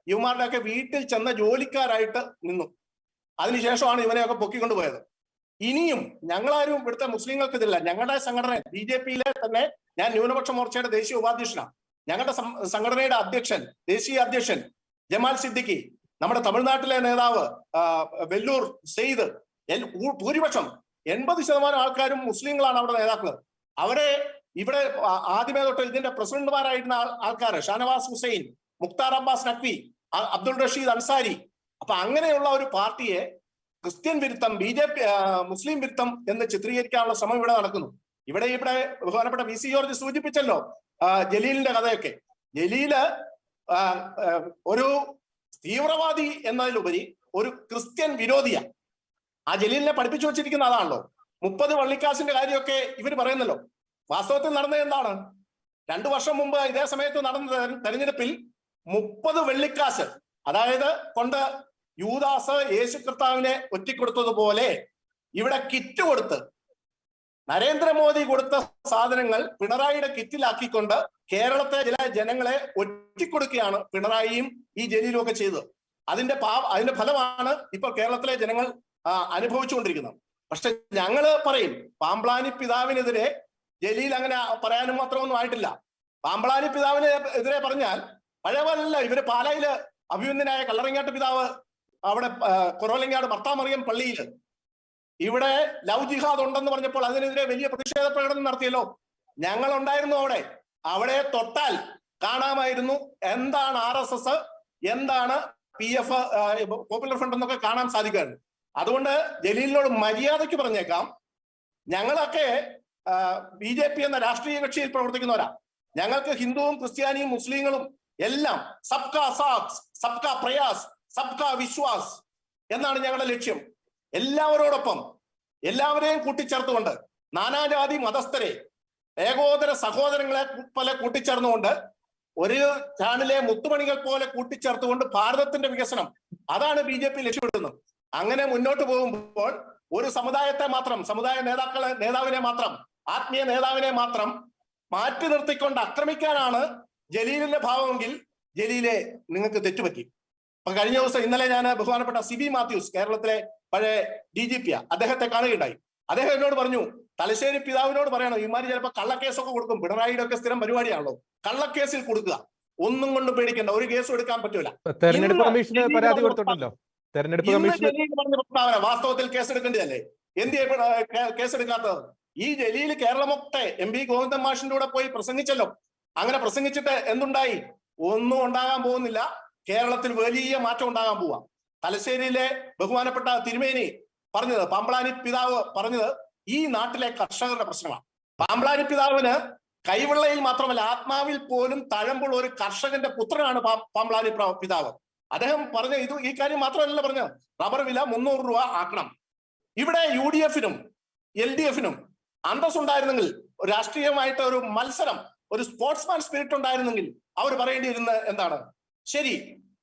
ഇവന്മാരുടെ ഒക്കെ വീട്ടിൽ ചെന്ന ജോലിക്കാരായിട്ട് നിന്നു. അതിനുശേഷമാണ് ഇവനെയൊക്കെ പൊക്കിക്കൊണ്ടുപോയത്. ഇനിയും ഞങ്ങളാരും ഇവിടുത്തെ മുസ്ലിങ്ങൾക്കെതിരല്ല. ഞങ്ങളുടെ സംഘടന BJPയിലെ തന്നെ, ഞാൻ ന്യൂനപക്ഷ മോർച്ചയുടെ ദേശീയ ഉപാധ്യക്ഷനാണ്. ഞങ്ങളുടെ സംഘടനയുടെ അധ്യക്ഷൻ, ദേശീയ അധ്യക്ഷൻ ജമാൽ സിദ്ദിഖി, നമ്മുടെ തമിഴ്നാട്ടിലെ നേതാവ് വെല്ലൂർ സെയ്ദ്, ഭൂരിപക്ഷം 80% ആൾക്കാരും മുസ്ലിങ്ങളാണ് അവിടെ നേതാക്കൾ. അവരെ ഇവിടെ ആദ്യമേ തൊട്ട് ഇതിന്റെ പ്രസിഡന്റുമാരായിരുന്ന ആൾക്കാർ ഷാനവാസ് ഹുസൈൻ, മുക്താർ അബ്ബാസ് നഖ്വി, അബ്ദുൾ റഷീദ് അൻസാരി. അപ്പൊ അങ്ങനെയുള്ള ഒരു പാർട്ടിയെ ക്രിസ്ത്യൻ വിരുദ്ധം, BJP മുസ്ലിം വിരുദ്ധം എന്ന് ചിത്രീകരിക്കാനുള്ള ശ്രമം ഇവിടെ നടക്കുന്നു. ഇവിടെ ബഹുമാനപ്പെട്ട VC ജോർജ് സൂചിപ്പിച്ചല്ലോ ജലീലിന്റെ കഥയൊക്കെ. ജലീല് ഒരു തീവ്രവാദി എന്നതിലുപരി ഒരു ക്രിസ്ത്യൻ വിരോധിയാണ്. ആ ജലീലിനെ പഠിപ്പിച്ചു വെച്ചിരിക്കുന്ന അതാണല്ലോ. 30 വള്ളിക്കാശിന്റെ കാര്യമൊക്കെ ഇവർ പറയുന്നല്ലോ. വാസ്തവത്തിൽ നടന്നത് എന്താണ്? 2 വർഷം മുമ്പ് ഇതേ സമയത്ത് നടന്ന തെരഞ്ഞെടുപ്പിൽ 30 വെള്ളിക്കാശ്, അതായത് കൊണ്ട് യൂദാസ് യേശു കർത്താവിനെ ഒറ്റിക്കൊടുത്തതുപോലെ ഇവിടെ കിറ്റ് കൊടുത്ത് നരേന്ദ്രമോദി കൊടുത്ത സാധനങ്ങൾ പിണറായിയുടെ കിറ്റിലാക്കിക്കൊണ്ട് കേരളത്തെ ചില ജനങ്ങളെ ഒറ്റിക്കൊടുക്കുകയാണ് പിണറായിയും ഈ ജലീലും ഒക്കെ ചെയ്തത്. അതിന്റെ ഫലമാണ് ഇപ്പോൾ കേരളത്തിലെ ജനങ്ങൾ അനുഭവിച്ചുകൊണ്ടിരിക്കുന്നത്. പക്ഷെ ഞങ്ങള് പറയും, പാമ്പ്ളാനി പിതാവിനെതിരെ ജലീൽ അങ്ങനെ പറയാനും മാത്രമൊന്നും ആയിട്ടില്ല. പാമ്പ്ളാനി പിതാവിനെതിരെ പറഞ്ഞാൽ പഴയ പോലല്ല. ഇവര് പാലായില് അഭിമന്യനായ കല്ലറങ്ങാട്ട് പിതാവ് അവിടെ കുറവലങ്ങാട് മർത്താമറിയം പള്ളിയിൽ ഇവിടെ ലവ് ജിഹാദ് ഉണ്ടെന്ന് പറഞ്ഞപ്പോൾ അതിനെതിരെ വലിയ പ്രതിഷേധ പ്രകടനം നടത്തിയല്ലോ. ഞങ്ങൾ ഉണ്ടായിരുന്നു അവിടെ തൊട്ടാൽ കാണാമായിരുന്നു എന്താണ് RSS, എന്താണ് PF, പോപ്പുലർ ഫ്രണ്ട് എന്നൊക്കെ കാണാൻ സാധിക്കുമായിരുന്നു. അതുകൊണ്ട് ജലീലിനോട് മര്യാദയ്ക്ക് പറഞ്ഞേക്കാം, ഞങ്ങളൊക്കെ BJP എന്ന രാഷ്ട്രീയ കക്ഷിയിൽ പ്രവർത്തിക്കുന്നവരാ. ഞങ്ങൾക്ക് ഹിന്ദുവും ക്രിസ്ത്യാനിയും മുസ്ലിങ്ങളും എല്ലാം സബ്കാ സാത്ത്, സബ്കാ പ്രയാസ്, സബ്കാ വിശ്വാസ് എന്നാണ് ഞങ്ങളുടെ ലക്ഷ്യം. എല്ലാവരോടൊപ്പം എല്ലാവരെയും കൂട്ടിച്ചേർത്തുകൊണ്ട്, നാനാജാതി മതസ്ഥരെ ഏകോദര സഹോദരങ്ങളെ പോലെ കൂട്ടിച്ചേർന്നുകൊണ്ട്, ഒരു ചാനലിലെ മുത്തുമണികൾ പോലെ കൂട്ടിച്ചേർത്തുകൊണ്ട് ഭാരതത്തിന്റെ വികസനം, അതാണ് BJP ലക്ഷ്യമിടുന്നത്. അങ്ങനെ മുന്നോട്ട് പോകുമ്പോൾ ഒരു സമുദായത്തെ മാത്രം, സമുദായ നേതാവിനെ മാത്രം, ആത്മീയ നേതാവിനെ മാത്രം മാറ്റി നിർത്തിക്കൊണ്ട് ആക്രമിക്കാനാണ് ജലീലിന്റെ ഭാവമെങ്കിൽ ജലീലെ നിങ്ങൾക്ക് തെറ്റുപറ്റി. അപ്പൊ കഴിഞ്ഞ ദിവസം ഇന്നലെ ഞാൻ ബഹുമാനപ്പെട്ട CB മാത്യൂസ്, കേരളത്തിലെ പഴയ DGP, അദ്ദേഹത്തെ കാണുകയുണ്ടായി. അദ്ദേഹം എന്നോട് പറഞ്ഞു, തലശ്ശേരി പിതാവിനോട് പറയണം, ഇമാര് ചിലപ്പോൾ കള്ളക്കേസൊക്കെ കൊടുക്കും, പിണറായിയുടെ ഒക്കെ സ്ഥിരം പരിപാടിയാണല്ലോ, കള്ളക്കേസിൽ കൊടുക്കുക, ഒന്നും കൊണ്ട് പേടിക്കേണ്ട, ഒരു കേസും എടുക്കാൻ പറ്റൂല. തെരഞ്ഞെടുപ്പ് കമ്മീഷന് പരാതി കൊടുത്തിട്ടുണ്ടല്ലോ. തെരഞ്ഞെടുപ്പ് ഇന്ന് കമ്മീഷൻ ജലീൽ പറഞ്ഞ പ്രസ്താവന വാസ്തവത്തിൽ കേസെടുക്കേണ്ടതല്ലേ? എന്തിനാ കേസെടുക്കാത്തത്? ഈ ജലീൽ കേരളമൊക്കെ MP ഗോവിന്ദൻ മാഷിന്റെ കൂടെ പോയി പ്രസംഗിച്ചല്ലോ. അങ്ങനെ പ്രസംഗിച്ചിട്ട് എന്തുണ്ടായി? ഒന്നും ഉണ്ടാകാൻ പോകുന്നില്ല. കേരളത്തിൽ വലിയ മാറ്റം ഉണ്ടാകാൻ പോവാ. തലശ്ശേരിയിലെ ബഹുമാനപ്പെട്ട തിരുമേനി പറഞ്ഞത്, പാമ്പ്ളാനി പിതാവ് പറഞ്ഞത് ഈ നാട്ടിലെ കർഷകരുടെ പ്രശ്നമാണ്. പാമ്പ്ളാനി പിതാവിന് കൈവെള്ളയിൽ മാത്രമല്ല ആത്മാവിൽ പോലും തഴമ്പുള്ള ഒരു കർഷകന്റെ പുത്രനാണ് പാമ്പ്ളാനി പിതാവ്. അദ്ദേഹം പറഞ്ഞ ഈ കാര്യം മാത്രമല്ല പറഞ്ഞത്, റബ്ബർ വില 300 രൂപ ആക്കണം. ഇവിടെ UDF-നും LDF-നും അന്തസ്സുണ്ടായിരുന്നെങ്കിൽ, രാഷ്ട്രീയമായിട്ട് ഒരു മത്സരം, ഒരു സ്പോർട്സ്മാൻ സ്പിരിറ്റ് ഉണ്ടായിരുന്നെങ്കിൽ അവർ പറയേണ്ടിയിരുന്നത് എന്താണ്? ശരി,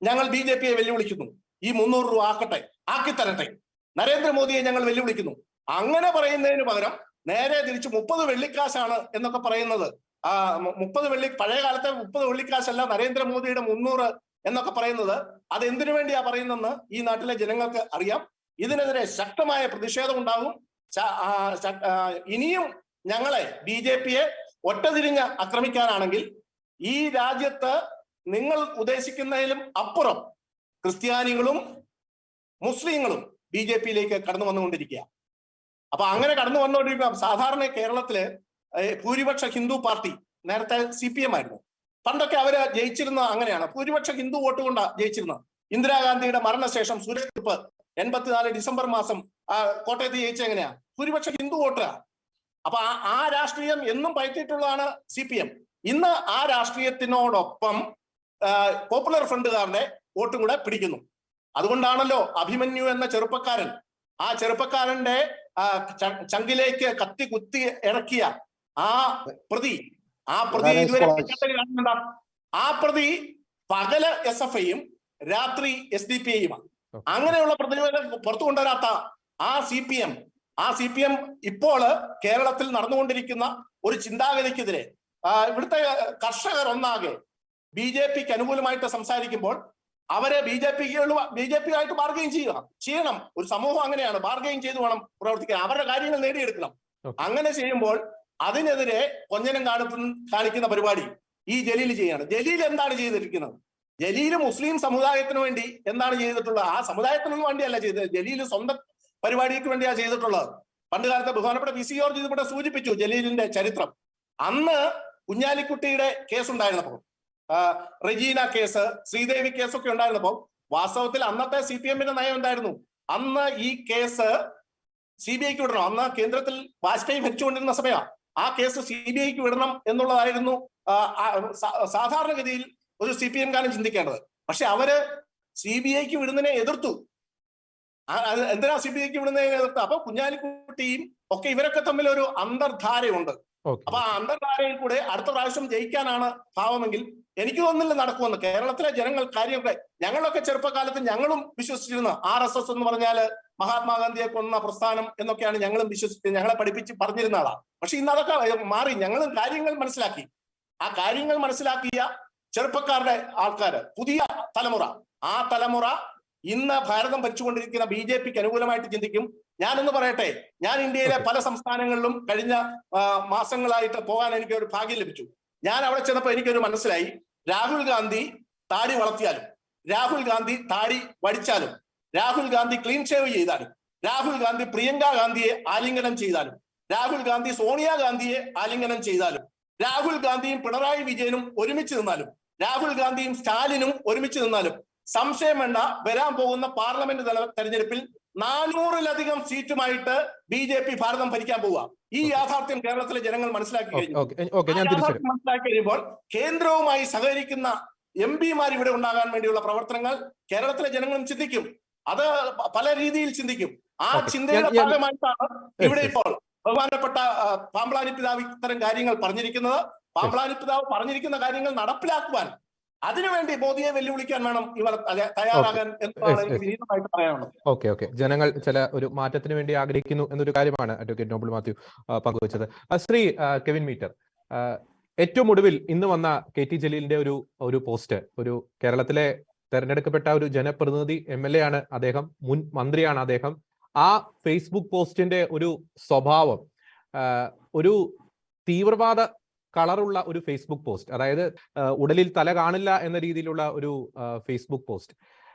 ഞങ്ങൾ BJP-യെ വെല്ലുവിളിക്കുന്നു, ഈ 300 രൂപ ആക്കിത്തരട്ടെ, നരേന്ദ്രമോദിയെ ഞങ്ങൾ വെല്ലുവിളിക്കുന്നു. അങ്ങനെ പറയുന്നതിന് പകരം നേരെ തിരിച്ച് 30 വെള്ളിക്കാശാണ് എന്നൊക്കെ പറയുന്നത്. 30 പഴയ കാലത്തെ 30 വെള്ളിക്കാശല്ല, നരേന്ദ്രമോദിയുടെ 300 എന്നൊക്കെ പറയുന്നത്, അത് എന്തിനു വേണ്ടിയാ പറയുന്നതെന്ന് ഈ നാട്ടിലെ ജനങ്ങൾക്ക് അറിയാം. ഇതിനെതിരെ ശക്തമായ പ്രതിഷേധം ഉണ്ടാകും. ഇനിയും ഞങ്ങളെ BJP-യെ ഒറ്റതിരിഞ്ഞ് ആക്രമിക്കാനാണെങ്കിൽ ഈ രാജ്യത്ത് നിങ്ങൾ ഉദ്ദേശിക്കുന്നതിലും അപ്പുറം ക്രിസ്ത്യാനികളും മുസ്ലിങ്ങളും BJP-യിലേക്ക് കടന്നു വന്നുകൊണ്ടിരിക്കുക. അപ്പൊ അങ്ങനെ കടന്നു വന്നുകൊണ്ടിരിക്കുക. സാധാരണ കേരളത്തില് ഭൂരിപക്ഷ ഹിന്ദു പാർട്ടി നേരത്തെ CPM ആയിരുന്നു. പണ്ടൊക്കെ അവര് ജയിച്ചിരുന്ന അങ്ങനെയാണ്, ഭൂരിപക്ഷ ഹിന്ദു വോട്ട് കൊണ്ടാണ് ജയിച്ചിരുന്നത്. ഇന്ദിരാഗാന്ധിയുടെ മരണശേഷം സുരേഷ് കുറുപ്പ് 84 ഡിസംബർ മാസം കോട്ടയത്ത് ജയിച്ച എങ്ങനെയാ? ഭൂരിപക്ഷ ഹിന്ദു വോട്ടാ. അപ്പൊ ആ രാഷ്ട്രീയം എന്നും പയറ്റിയിട്ടുള്ളതാണ് CPM. ഇന്ന് ആ രാഷ്ട്രീയത്തിനോടൊപ്പം പോപ്പുലർ ഫ്രണ്ടുകാരുടെ വോട്ടും കൂടെ പിടിക്കുന്നു. അതുകൊണ്ടാണല്ലോ അഭിമന്യു എന്ന ചെറുപ്പക്കാരൻ, ആ ചെറുപ്പക്കാരന്റെ ചങ്കിലേക്ക് കത്തി കുത്തി ഇറക്കിയ ആ പ്രതി ഇതുവരെ ആ പ്രതി പകല് SFI-യും രാത്രി SDPI-യുമാണ്. അങ്ങനെയുള്ള പ്രതിനിധികളെ പുറത്തു കൊണ്ടുവരാത്ത ആ CPM ഇപ്പോൾ കേരളത്തിൽ നടന്നുകൊണ്ടിരിക്കുന്ന ഒരു ചിന്താഗതിക്കെതിരെ ഇവിടുത്തെ കർഷകർ ഒന്നാകെ BJP-ക്ക് അനുകൂലമായിട്ട് സംസാരിക്കുമ്പോൾ അവരെ BJP-ആയിട്ട് ബാർഗെയിൻ ചെയ്യണം. ഒരു സമൂഹം അങ്ങനെയാണ്, ബാർഗെയിൻ ചെയ്ത് വേണം പ്രവർത്തിക്കാൻ, അവരുടെ കാര്യങ്ങൾ നേടിയെടുക്കണം. അങ്ങനെ ചെയ്യുമ്പോൾ അതിനെതിരെ കൊഞ്ഞനം കാണിക്കുന്ന പരിപാടി ഈ ജലീൽ ചെയ്യാണ്. ജലീൽ എന്താണ് ചെയ്തിരിക്കുന്നത്? ജലീൽ മുസ്ലിം സമുദായത്തിന് വേണ്ടി എന്താണ് ചെയ്തിട്ടുള്ളത്? ആ സമുദായത്തിനൊന്നും വേണ്ടിയല്ല ചെയ്തത്, ജലീൽ സ്വന്തം പരിപാടിക്ക് വേണ്ടിയാണ് ചെയ്തിട്ടുള്ളത്. പണ്ട് കാലത്തെ ബഹുമാനപ്പെട്ട PC ജോർജ് ഇവിടെ സൂചിപ്പിച്ചു ജലീലിന്റെ ചരിത്രം. അന്ന് കുഞ്ഞാലിക്കുട്ടിയുടെ കേസ് ഉണ്ടായിരുന്നപ്പോൾ, റെജീന കേസ്, ശ്രീദേവി കേസൊക്കെ ഉണ്ടായിരുന്നപ്പോൾ, വാസ്തവത്തിൽ അന്നത്തെ CPM-ന്റെ നയം എന്തായിരുന്നു? അന്ന് ഈ കേസ് CBI-ക്ക് വിടണം. അന്ന് കേന്ദ്രത്തിൽ വാജ്പേയി ഭരിച്ചുകൊണ്ടിരുന്ന സമയമാണ്. ആ കേസ് CBI-ക്ക് വിടണം എന്നുള്ളതായിരുന്നു സാധാരണഗതിയിൽ ഒരു CPM-കാരൻ ചിന്തിക്കേണ്ടത്. പക്ഷെ അവര് CBI-ക്ക് വിടുന്നതിനെ എതിർത്തു. എന്തിനാ CBI-ക്ക് വിടുന്നതിനെ എതിർത്ത്? അപ്പൊ കുഞ്ഞാലിക്കുട്ടിയും ഒക്കെ ഇവരൊക്കെ തമ്മിൽ ഒരു അന്തർധാരയുണ്ട്. അപ്പൊ ആ അന്തർധാരയിൽ കൂടെ അടുത്ത പ്രാവശ്യം ജയിക്കാനാണ് ഭാവമെങ്കിൽ എനിക്ക് തോന്നുന്നില്ല നടക്കുമെന്ന്. കേരളത്തിലെ ജനങ്ങൾ കാര്യമൊക്കെ, ഞങ്ങളൊക്കെ ചെറുപ്പകാലത്ത് ഞങ്ങളും വിശ്വസിച്ചിരുന്നു RSS എന്ന് പറഞ്ഞാല് മഹാത്മാഗാന്ധിയെ കൊന്ന പ്രസ്ഥാനം എന്നൊക്കെയാണ് ഞങ്ങളും വിശ്വസിച്ച് ഞങ്ങളെ പഠിപ്പിച്ച് പറഞ്ഞിരുന്ന ആളാണ്. പക്ഷെ ഇന്ന് അതൊക്കെ മാറി. ഞങ്ങളും കാര്യങ്ങൾ മനസ്സിലാക്കി. ആ കാര്യങ്ങൾ മനസ്സിലാക്കിയ ചെറുപ്പക്കാരുടെ ആൾക്കാര്, പുതിയ തലമുറ, ആ തലമുറ ഇന്ന് ഭാരതം ഭരിച്ചുകൊണ്ടിരിക്കുന്ന BJP-ക്ക് അനുകൂലമായിട്ട് ചിന്തിക്കും. ഞാനൊന്ന് പറയട്ടെ, ഞാൻ ഇന്ത്യയിലെ പല സംസ്ഥാനങ്ങളിലും കഴിഞ്ഞ മാസങ്ങളായിട്ട് പോകാൻ എനിക്ക് ഒരു ഭാഗ്യം ലഭിച്ചു. ഞാൻ അവിടെ ചെന്നപ്പോൾ എനിക്കൊരു മനസ്സിലായി, രാഹുൽ ഗാന്ധി താടി വളർത്തിയാലും, രാഹുൽ ഗാന്ധി താടി വടിച്ചാലും, രാഹുൽ ഗാന്ധി ക്ലീൻ ഷേവ് ചെയ്താലും, രാഹുൽ ഗാന്ധി പ്രിയങ്ക ഗാന്ധിയെ ആലിംഗനം ചെയ്താലും, രാഹുൽ ഗാന്ധി സോണിയാഗാന്ധിയെ ആലിംഗനം ചെയ്താലും, രാഹുൽ ഗാന്ധിയും പിണറായി വിജയനും ഒരുമിച്ച് നിന്നാലും, രാഹുൽ ഗാന്ധിയും സ്റ്റാലിനും ഒരുമിച്ച് നിന്നാലും സംശയം വേണ്ട, വരാൻ പോകുന്ന പാർലമെന്റ് തെരഞ്ഞെടുപ്പിൽ 400-ലധികം സീറ്റുമായിട്ട് BJP ഭാരതം ഭരിക്കാൻ പോവുക. ഈ യാഥാർത്ഥ്യം കേരളത്തിലെ ജനങ്ങൾ മനസ്സിലാക്കി കഴിയുമ്പോൾ കേന്ദ്രവുമായി സഹകരിക്കുന്ന MP-മാർ ഇവിടെ ഉണ്ടാകാൻ വേണ്ടിയുള്ള പ്രവർത്തനങ്ങൾ കേരളത്തിലെ ജനങ്ങളും ചിന്തിക്കും. അത് പല രീതിയിൽ ചിന്തിക്കും. ആ ചിന്തയുടെ ഭാഗമായിട്ടാണ് ഇവിടെ ഇപ്പോൾ ബഹുമാനപ്പെട്ട പാമ്പ്ളാനി പിതാവ് ഇത്തരം കാര്യങ്ങൾ പറഞ്ഞിരിക്കുന്നത്. പാമ്പ്ളാനി പിതാവ് പറഞ്ഞിരിക്കുന്ന കാര്യങ്ങൾ നടപ്പിലാക്കുവാൻ അതിനുവേണ്ടി മോദിയെ വെല്ലുവിളിക്കാൻ വേണം ഇവർ തയ്യാറാകാൻ എന്നാണ് എനിക്ക് വിനീതമായിട്ട് പറയാനുള്ളത്. ഓക്കെ ജനങ്ങൾ ചില ഒരു മാറ്റത്തിന് വേണ്ടി ആഗ്രഹിക്കുന്നു എന്നൊരു കാര്യമാണ് അഡ്വക്കേറ്റ് നോബിൾ മാത്യു പങ്കുവച്ചത്. ശ്രീ കെവിൻ മീറ്റർ, ഏറ്റവും ഒടുവിൽ ഇന്ന് വന്ന KT ജലീലിന്റെ ഒരു പോസ്റ്റ്, ഒരു കേരളത്തിലെ തെരഞ്ഞെടുക്കപ്പെട്ട ഒരു ജനപ്രതിനിധി MLA ആണ് അദ്ദേഹം, മുൻ മന്ത്രിയാണ് അദ്ദേഹം. ആ ഫേസ്ബുക്ക് പോസ്റ്റിന്റെ ഒരു സ്വഭാവം ഒരു തീവ്രവാദ കളറുള്ള ഒരു ഫേസ്ബുക്ക് പോസ്റ്റ്, അതായത് ഉടലിൽ തല കാണില്ല എന്ന രീതിയിലുള്ള ഒരു ഫേസ്ബുക്ക് പോസ്റ്റ്.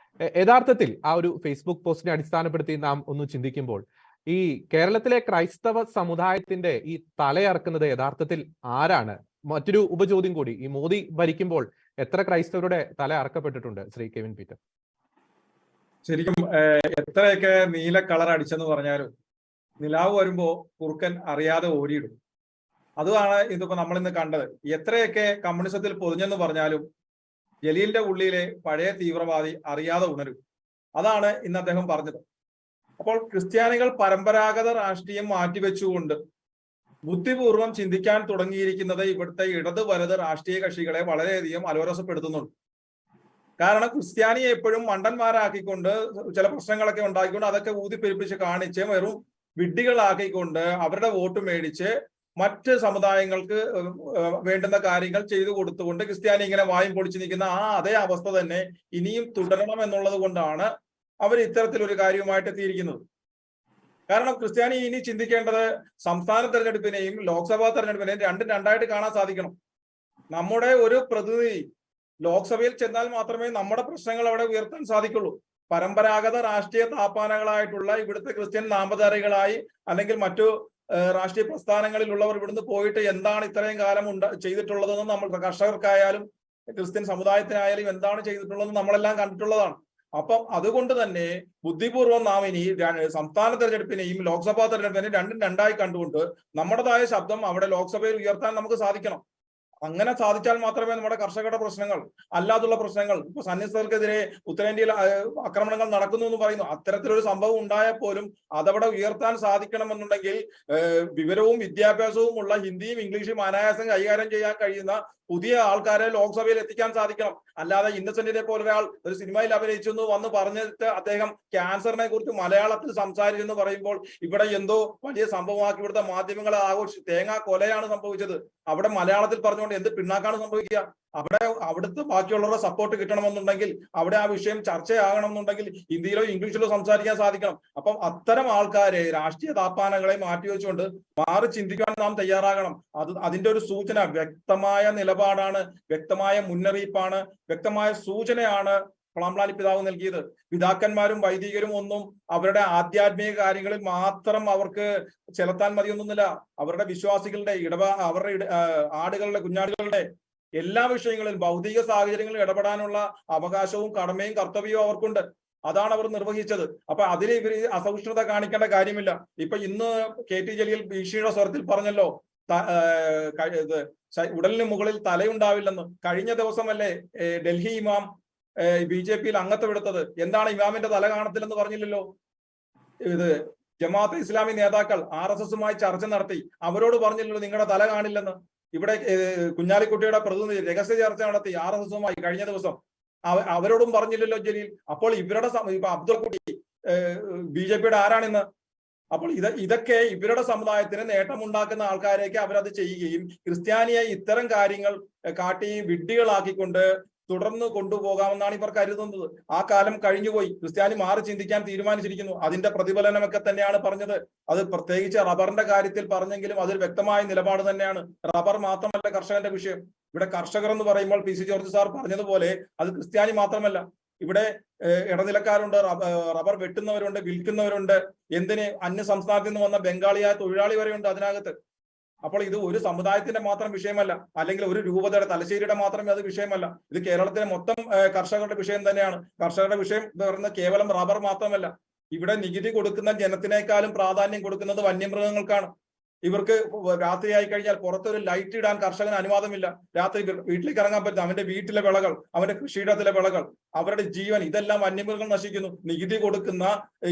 യഥാർത്ഥത്തിൽ ആ ഒരു ഫേസ്ബുക്ക് പോസ്റ്റിനെ അടിസ്ഥാനപ്പെടുത്തി നാം ഒന്ന് ചിന്തിക്കുമ്പോൾ ഈ കേരളത്തിലെ ക്രൈസ്തവ സമുദായത്തിന്റെ ഈ തലയറക്കുന്നത് യഥാർത്ഥത്തിൽ ആരാണ്? മറ്റൊരു ഉപചോദ്യം കൂടി, ഈ മോദി ഭരിക്കുമ്പോൾ എത്ര ക്രൈസ്തവരുടെ തല അറക്കപ്പെട്ടിട്ടുണ്ട് ശ്രീ കെവിൻ പീറ്റർ? ശരിക്കും എത്രയൊക്കെ നീല കളർ അടിച്ചെന്ന് പറഞ്ഞാലും നിലാവ് വരുമ്പോ കുറുക്കൻ അറിയാതെ ഓടിയിടും. അതാണ് ഇതിപ്പോ നമ്മൾ ഇന്ന് കണ്ടത്. എത്രയൊക്കെ കമ്മ്യൂണിസത്തിൽ പൊതിഞ്ഞെന്ന് പറഞ്ഞാലും ജലീലിന്റെ ഉള്ളിലെ പഴയ തീവ്രവാദി അറിയാതെ ഉണരും. അതാണ് ഇന്ന് അദ്ദേഹം പറഞ്ഞത്. അപ്പോൾ ക്രിസ്ത്യാനികൾ പരമ്പരാഗത രാഷ്ട്രീയം മാറ്റിവെച്ചുകൊണ്ട് ബുദ്ധിപൂർവം ചിന്തിക്കാൻ തുടങ്ങിയിരിക്കുന്നത് ഇവിടുത്തെ ഇടത് വലത് രാഷ്ട്രീയ കക്ഷികളെ വളരെയധികം അലോരസപ്പെടുത്തുന്നുണ്ട്. കാരണം ക്രിസ്ത്യാനിയെ എപ്പോഴും മണ്ടന്മാരാക്കിക്കൊണ്ട് ചില പ്രശ്നങ്ങളൊക്കെ ഉണ്ടാക്കിക്കൊണ്ട് അതൊക്കെ ഊതിപ്പെരുപ്പിച്ച് കാണിച്ച് വെറും വിഡ്ഢികളാക്കിക്കൊണ്ട് അവരുടെ വോട്ട് മേടിച്ച് മറ്റ് സമുദായങ്ങൾക്ക് വേണ്ടുന്ന കാര്യങ്ങൾ ചെയ്തു കൊടുത്തുകൊണ്ട് ക്രിസ്ത്യാനി ഇങ്ങനെ വായും പൊളിച്ചു നിൽക്കുന്ന അതേ അവസ്ഥ തന്നെ ഇനിയും തുടരണം എന്നുള്ളത് കൊണ്ടാണ് അവർ ഇത്തരത്തിലൊരു കാര്യവുമായിട്ട് എത്തിയിരിക്കുന്നത്. കാരണം ക്രിസ്ത്യാനി ഇനി ചിന്തിക്കേണ്ടത് സംസ്ഥാന തെരഞ്ഞെടുപ്പിനെയും ലോക്സഭാ തെരഞ്ഞെടുപ്പിനെയും രണ്ടും രണ്ടായിട്ട് കാണാൻ സാധിക്കണം. നമ്മുടെ ഒരു പ്രതിനിധി ലോക്സഭയിൽ ചെന്നാൽ മാത്രമേ നമ്മുടെ പ്രശ്നങ്ങൾ അവിടെ ഉയർത്താൻ സാധിക്കുള്ളൂ. പരമ്പരാഗത രാഷ്ട്രീയ താപ്പാനകളായിട്ടുള്ള ഇവിടുത്തെ ക്രിസ്ത്യൻ നാമധാരികളായി അല്ലെങ്കിൽ മറ്റു രാഷ്ട്രീയ പ്രസ്ഥാനങ്ങളിലുള്ളവർ ഇവിടുന്ന് പോയിട്ട് എന്താണ് ഇത്രയും കാലം ചെയ്തിട്ടുള്ളതെന്ന് നമ്മൾ കർഷകർക്കായാലും ക്രിസ്ത്യൻ സമുദായത്തിനായാലും എന്താണ് ചെയ്തിട്ടുള്ളതെന്ന് നമ്മളെല്ലാം കണ്ടിട്ടുള്ളതാണ്. അപ്പം അതുകൊണ്ട് തന്നെ ബുദ്ധിപൂർവ്വം നാം ഇനി സംസ്ഥാന തെരഞ്ഞെടുപ്പിനെയും ലോക്സഭാ തെരഞ്ഞെടുപ്പിനെയും രണ്ടും രണ്ടായി കണ്ടുകൊണ്ട് നമ്മുടേതായ ശബ്ദം അവിടെ ലോക്സഭയിൽ ഉയർത്താൻ നമുക്ക് സാധിക്കണം. അങ്ങനെ സാധിച്ചാൽ മാത്രമേ നമ്മുടെ കർഷകരുടെ പ്രശ്നങ്ങൾ അല്ലാതുള്ള പ്രശ്നങ്ങൾ ഇപ്പൊ സന്യസ്തർക്കെതിരെ ഉത്തരേന്ത്യയിൽ ആക്രമണങ്ങൾ നടക്കുന്നു എന്ന് പറയുന്നു. അത്തരത്തിലൊരു സംഭവം ഉണ്ടായാൽ പോലും അതവിടെ ഉയർത്താൻ സാധിക്കണമെന്നുണ്ടെങ്കിൽ വിവരവും വിദ്യാഭ്യാസവും ഉള്ള ഹിന്ദിയും ഇംഗ്ലീഷും അനായാസം കൈകാര്യം ചെയ്യാൻ കഴിയുന്ന പുതിയ ആൾക്കാരെ ലോക്സഭയിൽ എത്തിക്കാൻ സാധിക്കണം. അല്ലാതെ ഇന്നസെന്റിനെ പോലെ ഒരാൾ ഒരു സിനിമയിൽ അഭിനയിച്ചു എന്ന് വന്ന് പറഞ്ഞിട്ട് അദ്ദേഹം ക്യാൻസറിനെ കുറിച്ച് മലയാളത്തിൽ സംസാരിച്ചെന്ന് പറയുമ്പോൾ ഇവിടെ എന്തോ വലിയ സംഭവമാക്കി ഇവിടുത്തെ മാധ്യമങ്ങളെ തേങ്ങാ കൊലയാണ് സംഭവിച്ചത്. അവിടെ മലയാളത്തിൽ പറഞ്ഞുകൊണ്ട് എന്ത് പിണ്ണാക്കാണ് സംഭവിക്കുക? അവിടുത്തെ ബാക്കിയുള്ളവരുടെ സപ്പോർട്ട് കിട്ടണമെന്നുണ്ടെങ്കിൽ അവിടെ ആ വിഷയം ചർച്ചയാകണമെന്നുണ്ടെങ്കിൽ ഹിന്ദിയിലോ ഇംഗ്ലീഷിലോ സംസാരിക്കാൻ സാധിക്കണം. അപ്പം അത്തരം ആൾക്കാരെ രാഷ്ട്രീയ താപ്പാനകളെ മാറ്റിവെച്ചുകൊണ്ട് മാറി ചിന്തിക്കാൻ നാം തയ്യാറാകണം. അതിന്റെ ഒരു സൂചന വ്യക്തമായ നിലപാടാണ്, വ്യക്തമായ മുന്നറിയിപ്പാണ്, വ്യക്തമായ സൂചനയാണ് പളാംപ്ലാനി പിതാവ് നൽകിയത്. പിതാക്കന്മാരും വൈദികരും ഒന്നും അവരുടെ ആധ്യാത്മിക കാര്യങ്ങളിൽ മാത്രം അവർക്ക് ചെലുത്താൻ മതിയൊന്നുമില്ല. അവരുടെ വിശ്വാസികളുടെ അവരുടെ ആടുകളുടെ കുഞ്ഞാടുകളുടെ എല്ലാ വിഷയങ്ങളിലും ഭൗതിക സാഹചര്യങ്ങളിൽ ഇടപെടാനുള്ള അവകാശവും കടമയും കർത്തവ്യവും അവർക്കുണ്ട്. അതാണ് അവർ നിർവഹിച്ചത്. അപ്പൊ അതിന് ഇവർ അസഹിഷ്ണുത കാണിക്കേണ്ട കാര്യമില്ല. ഇപ്പൊ ഇന്ന് KT ജലീൽ ഭീഷണിയുടെ സ്വരത്തിൽ പറഞ്ഞല്ലോ ഉടലിന് മുകളിൽ തലയുണ്ടാവില്ലെന്ന്. കഴിഞ്ഞ ദിവസമല്ലേ ഡൽഹി ഇമാം BJPയിൽ അംഗത്വം എടുത്തത്? എന്താണ് ഇമാമിന്റെ തല കാണത്തില്ലെന്ന് പറഞ്ഞില്ലല്ലോ. ഇത് ജമാഅത്തെ ഇസ്ലാമി നേതാക്കൾ RSSുമായി ചർച്ച നടത്തി, അവരോട് പറഞ്ഞില്ലല്ലോ നിങ്ങളുടെ തല കാണില്ലെന്ന്. ഇവിടെ കുഞ്ഞാലിക്കുട്ടിയുടെ പ്രതിനിധി രഹസ്യ ചർച്ച നടത്തി RSSുമായി കഴിഞ്ഞ ദിവസം, അവരോടും പറഞ്ഞില്ലല്ലോ ജലീൽ. അപ്പോൾ ഇവരുടെ ഇപ്പൊ അബ്ദുൾ കുട്ടി BJPയുടെ ആരാണിന്ന്? അപ്പോൾ ഇതൊക്കെ ഇവരുടെ സമുദായത്തിന് നേട്ടമുണ്ടാക്കുന്ന ആൾക്കാരേക്ക് അവരത് ചെയ്യുകയും ക്രിസ്ത്യാനിയെ ഇത്തരം കാര്യങ്ങൾ കാട്ടി വിഡ്ഢികളാക്കിക്കൊണ്ട് തുടർന്ന് കൊണ്ടുപോകാമെന്നാണ് ഇവർ കരുതുന്നത്. ആ കാലം കഴിഞ്ഞുപോയി. ക്രിസ്ത്യാനി മാറി ചിന്തിക്കാൻ തീരുമാനിച്ചിരിക്കുന്നു. അതിന്റെ പ്രതിഫലനമൊക്കെ തന്നെയാണ് പറഞ്ഞത്. അത് പ്രത്യേകിച്ച് റബ്ബറിന്റെ കാര്യത്തിൽ പറഞ്ഞെങ്കിലും അതൊരു വ്യക്തമായ നിലപാട് തന്നെയാണ്. റബ്ബർ മാത്രമല്ല കർഷകന്റെ വിഷയം. ഇവിടെ കർഷകർ എന്ന് പറയുമ്പോൾ PC ജോർജ് സാർ പറഞ്ഞതുപോലെ അത് ക്രിസ്ത്യാനി മാത്രമല്ല. ഇവിടെ ഇടനിലക്കാരുണ്ട്, റബ്ബർ വെട്ടുന്നവരുണ്ട്, വിൽക്കുന്നവരുണ്ട്, എന്തിന് അന്യ സംസ്ഥാനത്തിൽ നിന്ന് വന്ന ബംഗാളിയായ തൊഴിലാളി വരെയുണ്ട് അതിനകത്ത്. അപ്പോൾ ഇത് ഒരു സമുദായത്തിന്റെ മാത്രം വിഷയമല്ല, അല്ലെങ്കിൽ ഒരു രൂപതയുടെ തലശ്ശേരിയുടെ മാത്രമേ അത് വിഷയമല്ല. ഇത് കേരളത്തിലെ മൊത്തം കർഷകരുടെ വിഷയം തന്നെയാണ്. കർഷകരുടെ വിഷയം പറയുന്നത് കേവലം റബ്ബർ മാത്രമല്ല. ഇവിടെ നികുതി കൊടുക്കുന്ന ജനത്തിനേക്കാളും പ്രാധാന്യം കൊടുക്കുന്നത് വന്യമൃഗങ്ങൾക്കാണ്. ഇവർക്ക് രാത്രിയായി കഴിഞ്ഞാൽ പുറത്തൊരു ലൈറ്റ് ഇടാൻ കർഷകന് അനുവാദമില്ല. രാത്രി വീട്ടിലേക്ക് ഇറങ്ങാൻ പറ്റും. അവന്റെ വീട്ടിലെ വിളകൾ, അവന്റെ കൃഷിയിടത്തിലെ വിളകൾ, അവരുടെ ജീവൻ, ഇതെല്ലാം വന്യമൃഗങ്ങൾ നശിക്കുന്നു. നികുതി കൊടുക്കുന്ന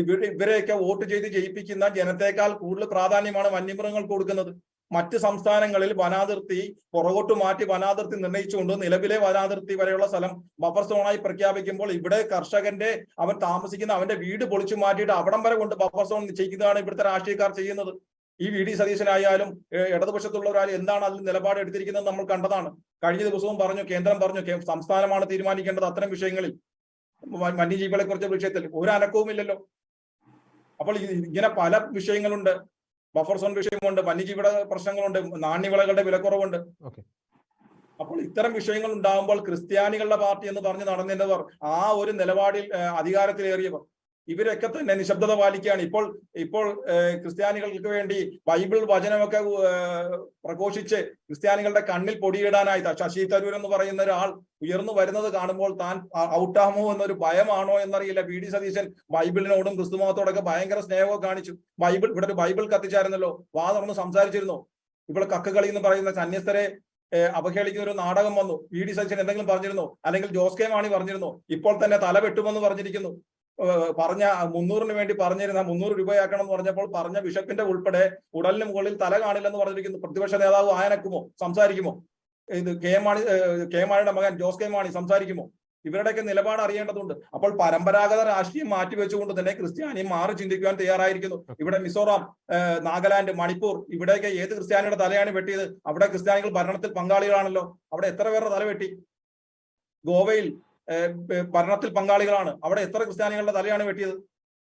ഇവരെയൊക്കെ വോട്ട് ചെയ്ത് ജയിപ്പിക്കുന്ന ജനത്തേക്കാൾ കൂടുതൽ പ്രാധാന്യമാണ് വന്യമൃഗങ്ങൾ കൊടുക്കുന്നത്. മറ്റ് സംസ്ഥാനങ്ങളിൽ വനാതിർത്തി പുറകോട്ട് മാറ്റി വനാതിർത്തി നിർണയിച്ചുകൊണ്ട് നിലവിലെ വനാതിർത്തി വരെയുള്ള സ്ഥലം ബഫർ സോണായി പ്രഖ്യാപിക്കുമ്പോൾ ഇവിടെ കർഷകന്റെ അവൻ താമസിക്കുന്ന അവന്റെ വീട് പൊളിച്ചു മാറ്റിയിട്ട് അവിടം വരെ കൊണ്ട് ബഫർ സോൺ നിശ്ചയിക്കുന്നതാണ് ഇവിടുത്തെ രാഷ്ട്രീയക്കാർ ചെയ്യുന്നത്. ഈ VD സതീശനായാലും ഇടതുപക്ഷത്തുള്ളവരായാലും എന്താണ് അതിൽ നിലപാട് എടുത്തിരിക്കുന്നത് നമ്മൾ കണ്ടതാണ്. കഴിഞ്ഞ ദിവസവും പറഞ്ഞു, കേന്ദ്രം പറഞ്ഞു സംസ്ഥാനമാണ് തീരുമാനിക്കേണ്ടത് അത്തരം വിഷയങ്ങളിൽ. വന്യജീവികളെ കുറിച്ച വിഷയത്തിൽ ഒരു അനക്കവുമില്ലല്ലോ. അപ്പോൾ ഇങ്ങനെ പല വിഷയങ്ങളുണ്ട്. ബഫർ സോൺ വിഷയമുണ്ട്, വന്യജീവിയുടെ പ്രശ്നങ്ങളുണ്ട്, നാണ്യവിളകളുടെ വിലക്കുറവുണ്ട്. അപ്പോൾ ഇത്തരം വിഷയങ്ങൾ ഉണ്ടാകുമ്പോൾ ക്രിസ്ത്യാനികളുടെ പാർട്ടി എന്ന് പറഞ്ഞ് നടന്നവർ, ആ ഒരു നിലപാടിൽ അധികാരത്തിലേറിയവർ, ഇവരൊക്കെ തന്നെ നിശബ്ദത പാലിക്കുകയാണ്. ഇപ്പോൾ ക്രിസ്ത്യാനികൾക്ക് വേണ്ടി ബൈബിൾ വചനമൊക്കെ പ്രഘോഷിച്ച് ക്രിസ്ത്യാനികളുടെ കണ്ണിൽ പൊടിയിടാനായി ശശി തരൂർ എന്ന് പറയുന്ന ഒരാൾ ഉയർന്നു വരുന്നത് കാണുമ്പോൾ താൻ ഔട്ടാമോ എന്നൊരു ഭയമാണോ എന്നറിയില്ല. വി.ഡി. സതീശൻ ബൈബിളിനോടും ക്രിസ്തുമതത്തോടൊക്കെ ഭയങ്കര സ്നേഹമൊക്കെ കാണിച്ചു. ഇവിടെ ഒരു ബൈബിൾ കത്തിച്ചായിരുന്നല്ലോ, വാ തുറന്ന് സംസാരിച്ചിരുന്നു. ഇപ്പോൾ കക്കുകളി എന്ന് പറയുന്ന സന്യസ്തരെ അവഹേളിക്കുന്ന ഒരു നാടകം വന്നു. വി.ഡി. സതീശൻ എന്തെങ്കിലും പറഞ്ഞിരുന്നോ? അല്ലെങ്കിൽ ജോസ് കെ മാണി പറഞ്ഞിരുന്നോ? ഇപ്പോൾ തന്നെ തല വെട്ടുമെന്ന് പറഞ്ഞിരിക്കുന്നു. പറഞ്ഞ 300-ന് വേണ്ടി പറഞ്ഞിരുന്ന 300 രൂപയാക്കണം എന്ന് പറഞ്ഞപ്പോൾ പറഞ്ഞ ബിഷപ്പിന്റെ ഉൾപ്പെടെ ഉടലിന് മുകളിൽ തല കാണില്ലെന്ന് പറഞ്ഞിരിക്കുന്നു. പ്രതിപക്ഷ നേതാവ് ആയനക്കുമോ? സംസാരിക്കുമോ? ഇത് കെ മാണിയുടെ മകൻ ജോസ് കെ മാണി സംസാരിക്കുമോ? ഇവരുടെയൊക്കെ നിലപാട് അറിയേണ്ടതുണ്ട്. അപ്പോൾ പരമ്പരാഗത രാഷ്ട്രീയം മാറ്റിവെച്ചുകൊണ്ട് തന്നെ ക്രിസ്ത്യാനി മാറി ചിന്തിക്കുവാൻ തയ്യാറായിരിക്കുന്നു. ഇവിടെ മിസോറാം, നാഗാലാൻഡ്, മണിപ്പൂർ, ഇവിടെയൊക്കെ ഏത് ക്രിസ്ത്യാനിയുടെ തലയാണ് വെട്ടിയത്? അവിടെ ക്രിസ്ത്യാനികൾ ഭരണത്തിൽ പങ്കാളികളാണല്ലോ. അവിടെ എത്ര പേരുടെ തല വെട്ടി? ഗോവയിൽ ഭരണത്തിൽ പങ്കാളികളാണ്, അവിടെ എത്ര ക്രിസ്ത്യാനികളുടെ തലയാണ് വെട്ടിയത്?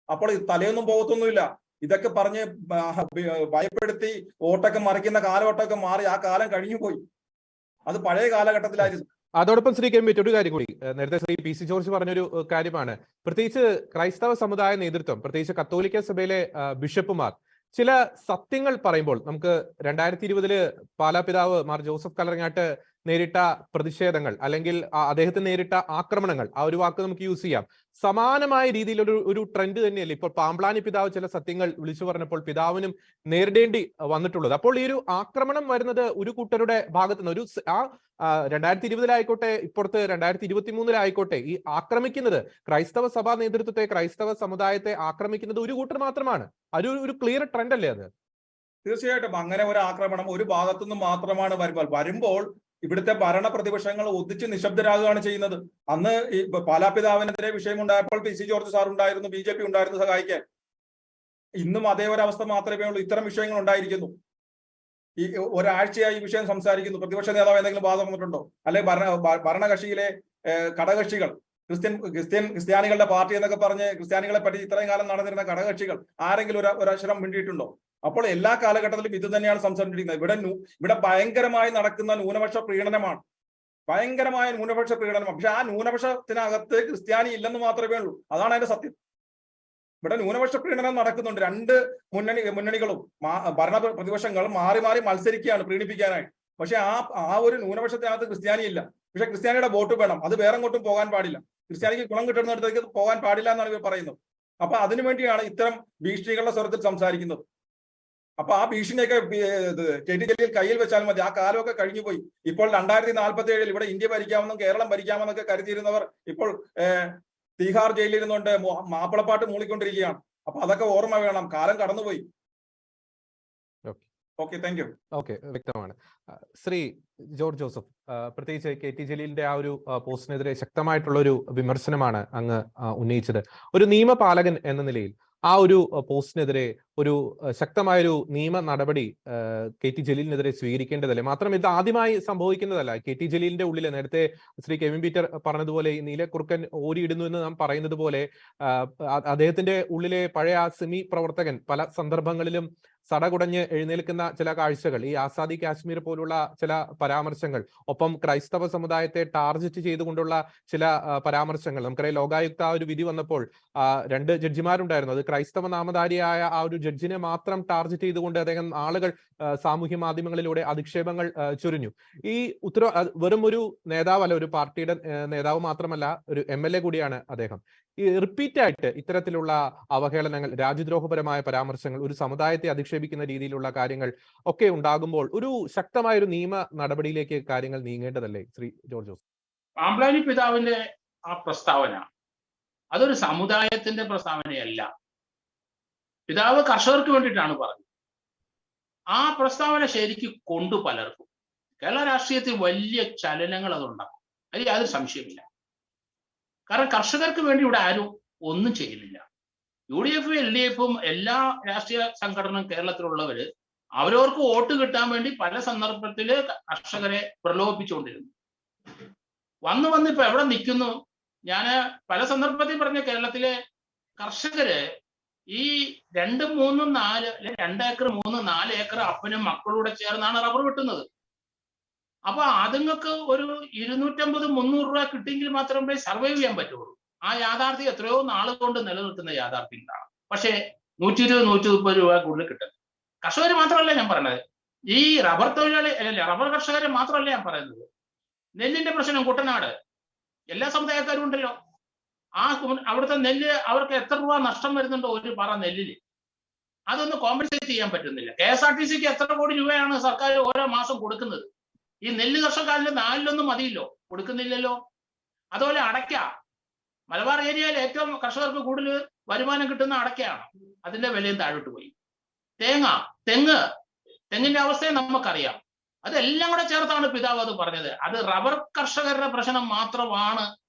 അപ്പോൾ തലയൊന്നും പോകത്തൊന്നുമില്ല. ഇതൊക്കെ പറഞ്ഞ് ഭയപ്പെടുത്തി വോട്ടൊക്കെ മറിക്കുന്ന കാലഘട്ടമൊക്കെ മാറി. ആ കാലം കഴിഞ്ഞുപോയി. അത് പഴയ കാലഘട്ടത്തിലായിരുന്നു. അതോടൊപ്പം ശ്രീ കെ ഒരു കാര്യം കൂടി, നേരത്തെ ശ്രീ പി.സി. ജോർജ് പറഞ്ഞൊരു കാര്യമാണ്, പ്രത്യേകിച്ച് ക്രൈസ്തവ സമുദായ നേതൃത്വം, പ്രത്യേകിച്ച് കത്തോലിക്ക സഭയിലെ ബിഷപ്പുമാർ ചില സത്യങ്ങൾ പറയുമ്പോൾ, നമുക്ക് 2020 പാലാ പിതാവ് മാർ ജോസഫ് കല്ലറങ്ങാട്ട് നേരിട്ട പ്രതിഷേധങ്ങൾ, അല്ലെങ്കിൽ അദ്ദേഹത്തിന് നേരിട്ട ആക്രമണങ്ങൾ, ആ ഒരു വാക്ക് നമുക്ക് യൂസ് ചെയ്യാം, സമാനമായ രീതിയിൽ ഒരു ട്രെൻഡ് തന്നെയല്ലേ ഇപ്പോൾ പാമ്പ്ലാനി പിതാവ് ചില സത്യങ്ങൾ വിളിച്ചു പറഞ്ഞപ്പോൾ പിതാവിനും നേരിടേണ്ടി വന്നിട്ടുള്ളത്. അപ്പോൾ ഈ ഒരു ആക്രമണം വരുന്നത് ഒരു കൂട്ടരുടെ ഭാഗത്തു നിന്ന്, 2020 ഇപ്പുറത്ത് 2023 ഈ ആക്രമിക്കുന്നത് ക്രൈസ്തവ സഭാ നേതൃത്വത്തെ, ക്രൈസ്തവ സമുദായത്തെ ആക്രമിക്കുന്നത് ഒരു കൂട്ടർ മാത്രമാണ്. ഒരു ക്ലിയർ ട്രെൻഡ് അല്ലേ അത്? തീർച്ചയായിട്ടും അങ്ങനെ ഒരു ആക്രമണം ഒരു ഭാഗത്തുനിന്ന് മാത്രമാണ് വരുമ്പോൾ ഇവിടുത്തെ ഭരണ പ്രതിപക്ഷങ്ങൾ ഒന്നിച്ച് നിശബ്ദരാകുകയാണ് ചെയ്യുന്നത്. അന്ന് ഈ പാലാപിതാവിനെതിരെ വിഷയമുണ്ടായപ്പോൾ പി.സി. ജോർജ് സാർ ഉണ്ടായിരുന്നു, BJP ഉണ്ടായിരുന്നു സഹായിക്കാൻ. ഇന്നും അതേ ഒരവസ്ഥ മാത്രമേ ഉള്ളൂ. ഇത്തരം വിഷയങ്ങൾ ഉണ്ടായിരിക്കുന്നു. ഈ ഒരാഴ്ചയായി ഈ വിഷയം സംസാരിക്കുന്നു. പ്രതിപക്ഷ നേതാവ് എന്തെങ്കിലും വാദം വന്നിട്ടുണ്ടോ? അല്ലെങ്കിൽ ഭരണകക്ഷിയിലെ ഘടകകക്ഷികൾ, ക്രിസ്ത്യാനികളുടെ പാർട്ടി എന്നൊക്കെ പറഞ്ഞ് ക്രിസ്ത്യാനികളെ പറ്റി ഇത്രയും കാലം നടന്നിരുന്ന ഘടകകക്ഷികൾ ആരെങ്കിലും ഒരു അക്ഷരം മിണ്ടിയിട്ടുണ്ടോ? അപ്പോൾ എല്ലാ കാലഘട്ടത്തിലും ഇത് തന്നെയാണ് സംസാരിച്ചിരിക്കുന്നത്. ഇവിടെ ഭയങ്കരമായി നടക്കുന്ന ന്യൂനപക്ഷ പ്രീണനമാണ്. ഭയങ്കരമായ ന്യൂനപക്ഷ പ്രീണനം. പക്ഷെ ആ ന്യൂനപക്ഷത്തിനകത്ത് ക്രിസ്ത്യാനി ഇല്ലെന്ന് മാത്രമേ ഉള്ളൂ. അതാണ് അതിന്റെ സത്യം. ഇവിടെ ന്യൂനപക്ഷ പ്രീണനം നടക്കുന്നുണ്ട്. രണ്ട് മുന്നണികളും ഭരണ പ്രതിപക്ഷങ്ങളും മാറി മാറി മത്സരിക്കുകയാണ് പ്രീണിപ്പിക്കാനായിട്ട്. പക്ഷെ ആ ഒരു ന്യൂനപക്ഷത്തിനകത്ത് ക്രിസ്ത്യാനി ഇല്ല. പക്ഷെ ക്രിസ്ത്യാനിയുടെ വോട്ട് വേണം. അത് വേറെ എങ്ങോട്ടും പോകാൻ പാടില്ല. ക്രിസ്ത്യാനിക്ക് ഗുണം കിട്ടുന്നിടത്തേക്ക് പോകാൻ പാടില്ല എന്നാണ് ഇവർ പറയുന്നത്. അപ്പൊ അതിനുവേണ്ടിയാണ് ഇത്തരം ഭീഷണികളുടെ സ്വരത്തിൽ സംസാരിക്കുന്നത്. അപ്പൊ ആ ഭീഷണിയൊക്കെ ടി ജലീൽ കയ്യിൽ വെച്ചാൽ മതി. ആ കാലമൊക്കെ കഴിഞ്ഞു പോയി. ഇപ്പോൾ 2047 ഇവിടെ ഇന്ത്യ ഭരിക്കാമെന്നും കേരളം ഭരിക്കാമെന്നൊക്കെ കരുതിയിരുന്നവർ ഇപ്പോൾ തീഹാർ ജയിലിൽ ഇരുന്നുകൊണ്ട് മാപ്പിളപ്പാട്ട് മൂളിക്കൊണ്ടിരിക്കുകയാണ്. അപ്പൊ അതൊക്കെ ഓർമ്മ വേണം. കാലം കടന്നുപോയി. Okay, thank you. ഓക്കെ, വ്യക്തമാണ്. ശ്രീ ജോർജ് ജോസഫ്, പ്രത്യേകിച്ച് കെ.ടി. ജലീലിന്റെ ആ ഒരു പോസ്റ്റിനെതിരെ ശക്തമായിട്ടുള്ള ഒരു വിമർശനമാണ് അങ്ങ് ഉന്നയിച്ചത്. ഒരു നിയമപാലകൻ എന്ന നിലയിൽ ആ ഒരു പോസ്റ്റിനെതിരെ ഒരു ശക്തമായൊരു നിയമ നടപടി കെ.ടി. ജലീലിനെതിരെ സ്വീകരിക്കേണ്ടതല്ലേ? മാത്രം ഇത് ആദ്യമായി സംഭവിക്കുന്നതല്ല. കെ.ടി. ജലീലിന്റെ ഉള്ളിൽ നേരത്തെ ശ്രീ കെവിൻ പീറ്റർ പറഞ്ഞതുപോലെ ഈ നീലക്കുറുക്കൻ ഓരിയിടുന്നു എന്ന് നാം പറയുന്നത് പോലെ അദ്ദേഹത്തിന്റെ ഉള്ളിലെ പഴയ ആ സെമി പ്രവർത്തകൻ പല സന്ദർഭങ്ങളിലും സടകുടഞ്ഞ് എഴുന്നേൽക്കുന്ന ചില കാഴ്ചകൾ, ഈ ആസാദി കാശ്മീർ പോലുള്ള ചില പരാമർശങ്ങൾ, ഒപ്പം ക്രൈസ്തവ സമുദായത്തെ ടാർഗറ്റ് ചെയ്തുകൊണ്ടുള്ള ചില പരാമർശങ്ങൾ. നമുക്കറിയാം, ലോകായുക്ത ആ ഒരു വിധി വന്നപ്പോൾ 2 ജഡ്ജിമാരുണ്ടായിരുന്നു. അത് ക്രൈസ്തവ നാമധാരിയായ ആ ഒരു ജഡ്ജിനെ മാത്രം ടാർഗറ്റ് ചെയ്തുകൊണ്ട് അദ്ദേഹം ആളുകൾ സാമൂഹ്യ മാധ്യമങ്ങളിലൂടെ അധിക്ഷേപങ്ങൾ ചൊരിഞ്ഞു. ഈ വെറും ഒരു നേതാവല്ല, ഒരു പാർട്ടിയുടെ നേതാവ് മാത്രമല്ല, ഒരു MLA കൂടിയാണ് അദ്ദേഹം. ഈ റിപ്പീറ്റ് ആയിട്ട് ഇത്തരത്തിലുള്ള അവഹേളനങ്ങൾ, രാജ്യദ്രോഹപരമായ പരാമർശങ്ങൾ, ഒരു സമുദായത്തെ അധിക്ഷേപിക്കുന്ന രീതിയിലുള്ള കാര്യങ്ങൾ ഒക്കെ ഉണ്ടാകുമ്പോൾ ഒരു ശക്തമായ ഒരു നിയമ നടപടിയിലേക്ക് കാര്യങ്ങൾ നീങ്ങേണ്ടതല്ലേ ശ്രീ ജോർജ് ജോസഫ്? പാമ്പ്ലാനി പിതാവിന്റെ ആ പ്രസ്താവന അതൊരു സമുദായത്തിന്റെ പ്രസ്താവനയല്ല. പിതാവ് കർഷകർക്ക് വേണ്ടിയിട്ടാണ് പറഞ്ഞത്. ആ പ്രസ്താവന ശരിക്ക് കൊണ്ടു പലർക്കും കേരള രാഷ്ട്രീയത്തിൽ വലിയ ചലനങ്ങൾ അതുണ്ടാക്കും. അതിൽ യാതൊരു സംശയമില്ല. കാരണം കർഷകർക്ക് വേണ്ടി ഇവിടെ ആരും ഒന്നും ചെയ്യുന്നില്ല. UDF, LDF എല്ലാ രാഷ്ട്രീയ സംഘടനകളും കേരളത്തിലുള്ളവര് അവരവർക്ക് വോട്ട് കിട്ടാൻ വേണ്ടി പല സന്ദർഭത്തില് കർഷകരെ പ്രലോഭിപ്പിച്ചുകൊണ്ടിരുന്നു. വന്ന് ഇപ്പൊ എവിടെ നിൽക്കുന്നു? ഞാൻ പല സന്ദർഭത്തിൽ പറഞ്ഞ കേരളത്തിലെ കർഷകര് ഈ 2, 3, 4 അല്ലെങ്കിൽ 2 ഏക്കർ 3, 4 ഏക്കർ അപ്പനും മക്കളൂടെ ചേർന്നാണ് റബ്ബർ വെട്ടുന്നത്. അപ്പൊ അതുങ്ങൾക്ക് ഒരു 250-300 രൂപ കിട്ടിയെങ്കിൽ മാത്രമേ സർവൈവ് ചെയ്യാൻ പറ്റുള്ളൂ. ആ യാഥാർത്ഥ്യം എത്രയോ നാൾ കൊണ്ട് നിലനിൽക്കുന്ന യാഥാർത്ഥ്യങ്ങളാണ്. പക്ഷേ 120-130 രൂപ കൂടുതൽ കിട്ടുന്നത്. കർഷകർ മാത്രമല്ല ഞാൻ പറയുന്നത്, ഈ റബ്ബർ തൊഴിലാളി അല്ല, റബ്ബർ കർഷകരെ മാത്രമല്ല ഞാൻ പറയുന്നത്. നെല്ലിന്റെ പ്രശ്നം കുട്ടനാട് എല്ലാ സമുദായക്കാരും ഉണ്ടല്ലോ. അവിടുത്തെ നെല്ല് അവർക്ക് എത്ര രൂപ നഷ്ടം വരുന്നുണ്ടോ ഒരു പറ നെല്ലില്, അതൊന്നും കോമ്പൻസേറ്റ് ചെയ്യാൻ പറ്റുന്നില്ല. KSRTCക്ക് എത്ര കോടി രൂപയാണ് സർക്കാർ ഓരോ മാസം കൊടുക്കുന്നത്? ഈ നെല്ല് കർഷകരുടെ 4-1 മതിയില്ലോ, കൊടുക്കുന്നില്ലല്ലോ. അതുപോലെ അടയ്ക്ക, മലബാർ ഏരിയയിൽ ഏറ്റവും കർഷകർക്ക് കൂടുതൽ വരുമാനം കിട്ടുന്ന അടയ്ക്കയാണ്, അതിന്റെ വിലയും താഴോട്ട് പോയി. തെങ്ങിന്റെ അവസ്ഥയെ നമുക്കറിയാം. അതെല്ലാം കൂടെ ചേർത്താണ് പിതാവ് അത് പറഞ്ഞത്. അത് റബ്ബർ കർഷകരുടെ പ്രശ്നം മാത്രമാണ്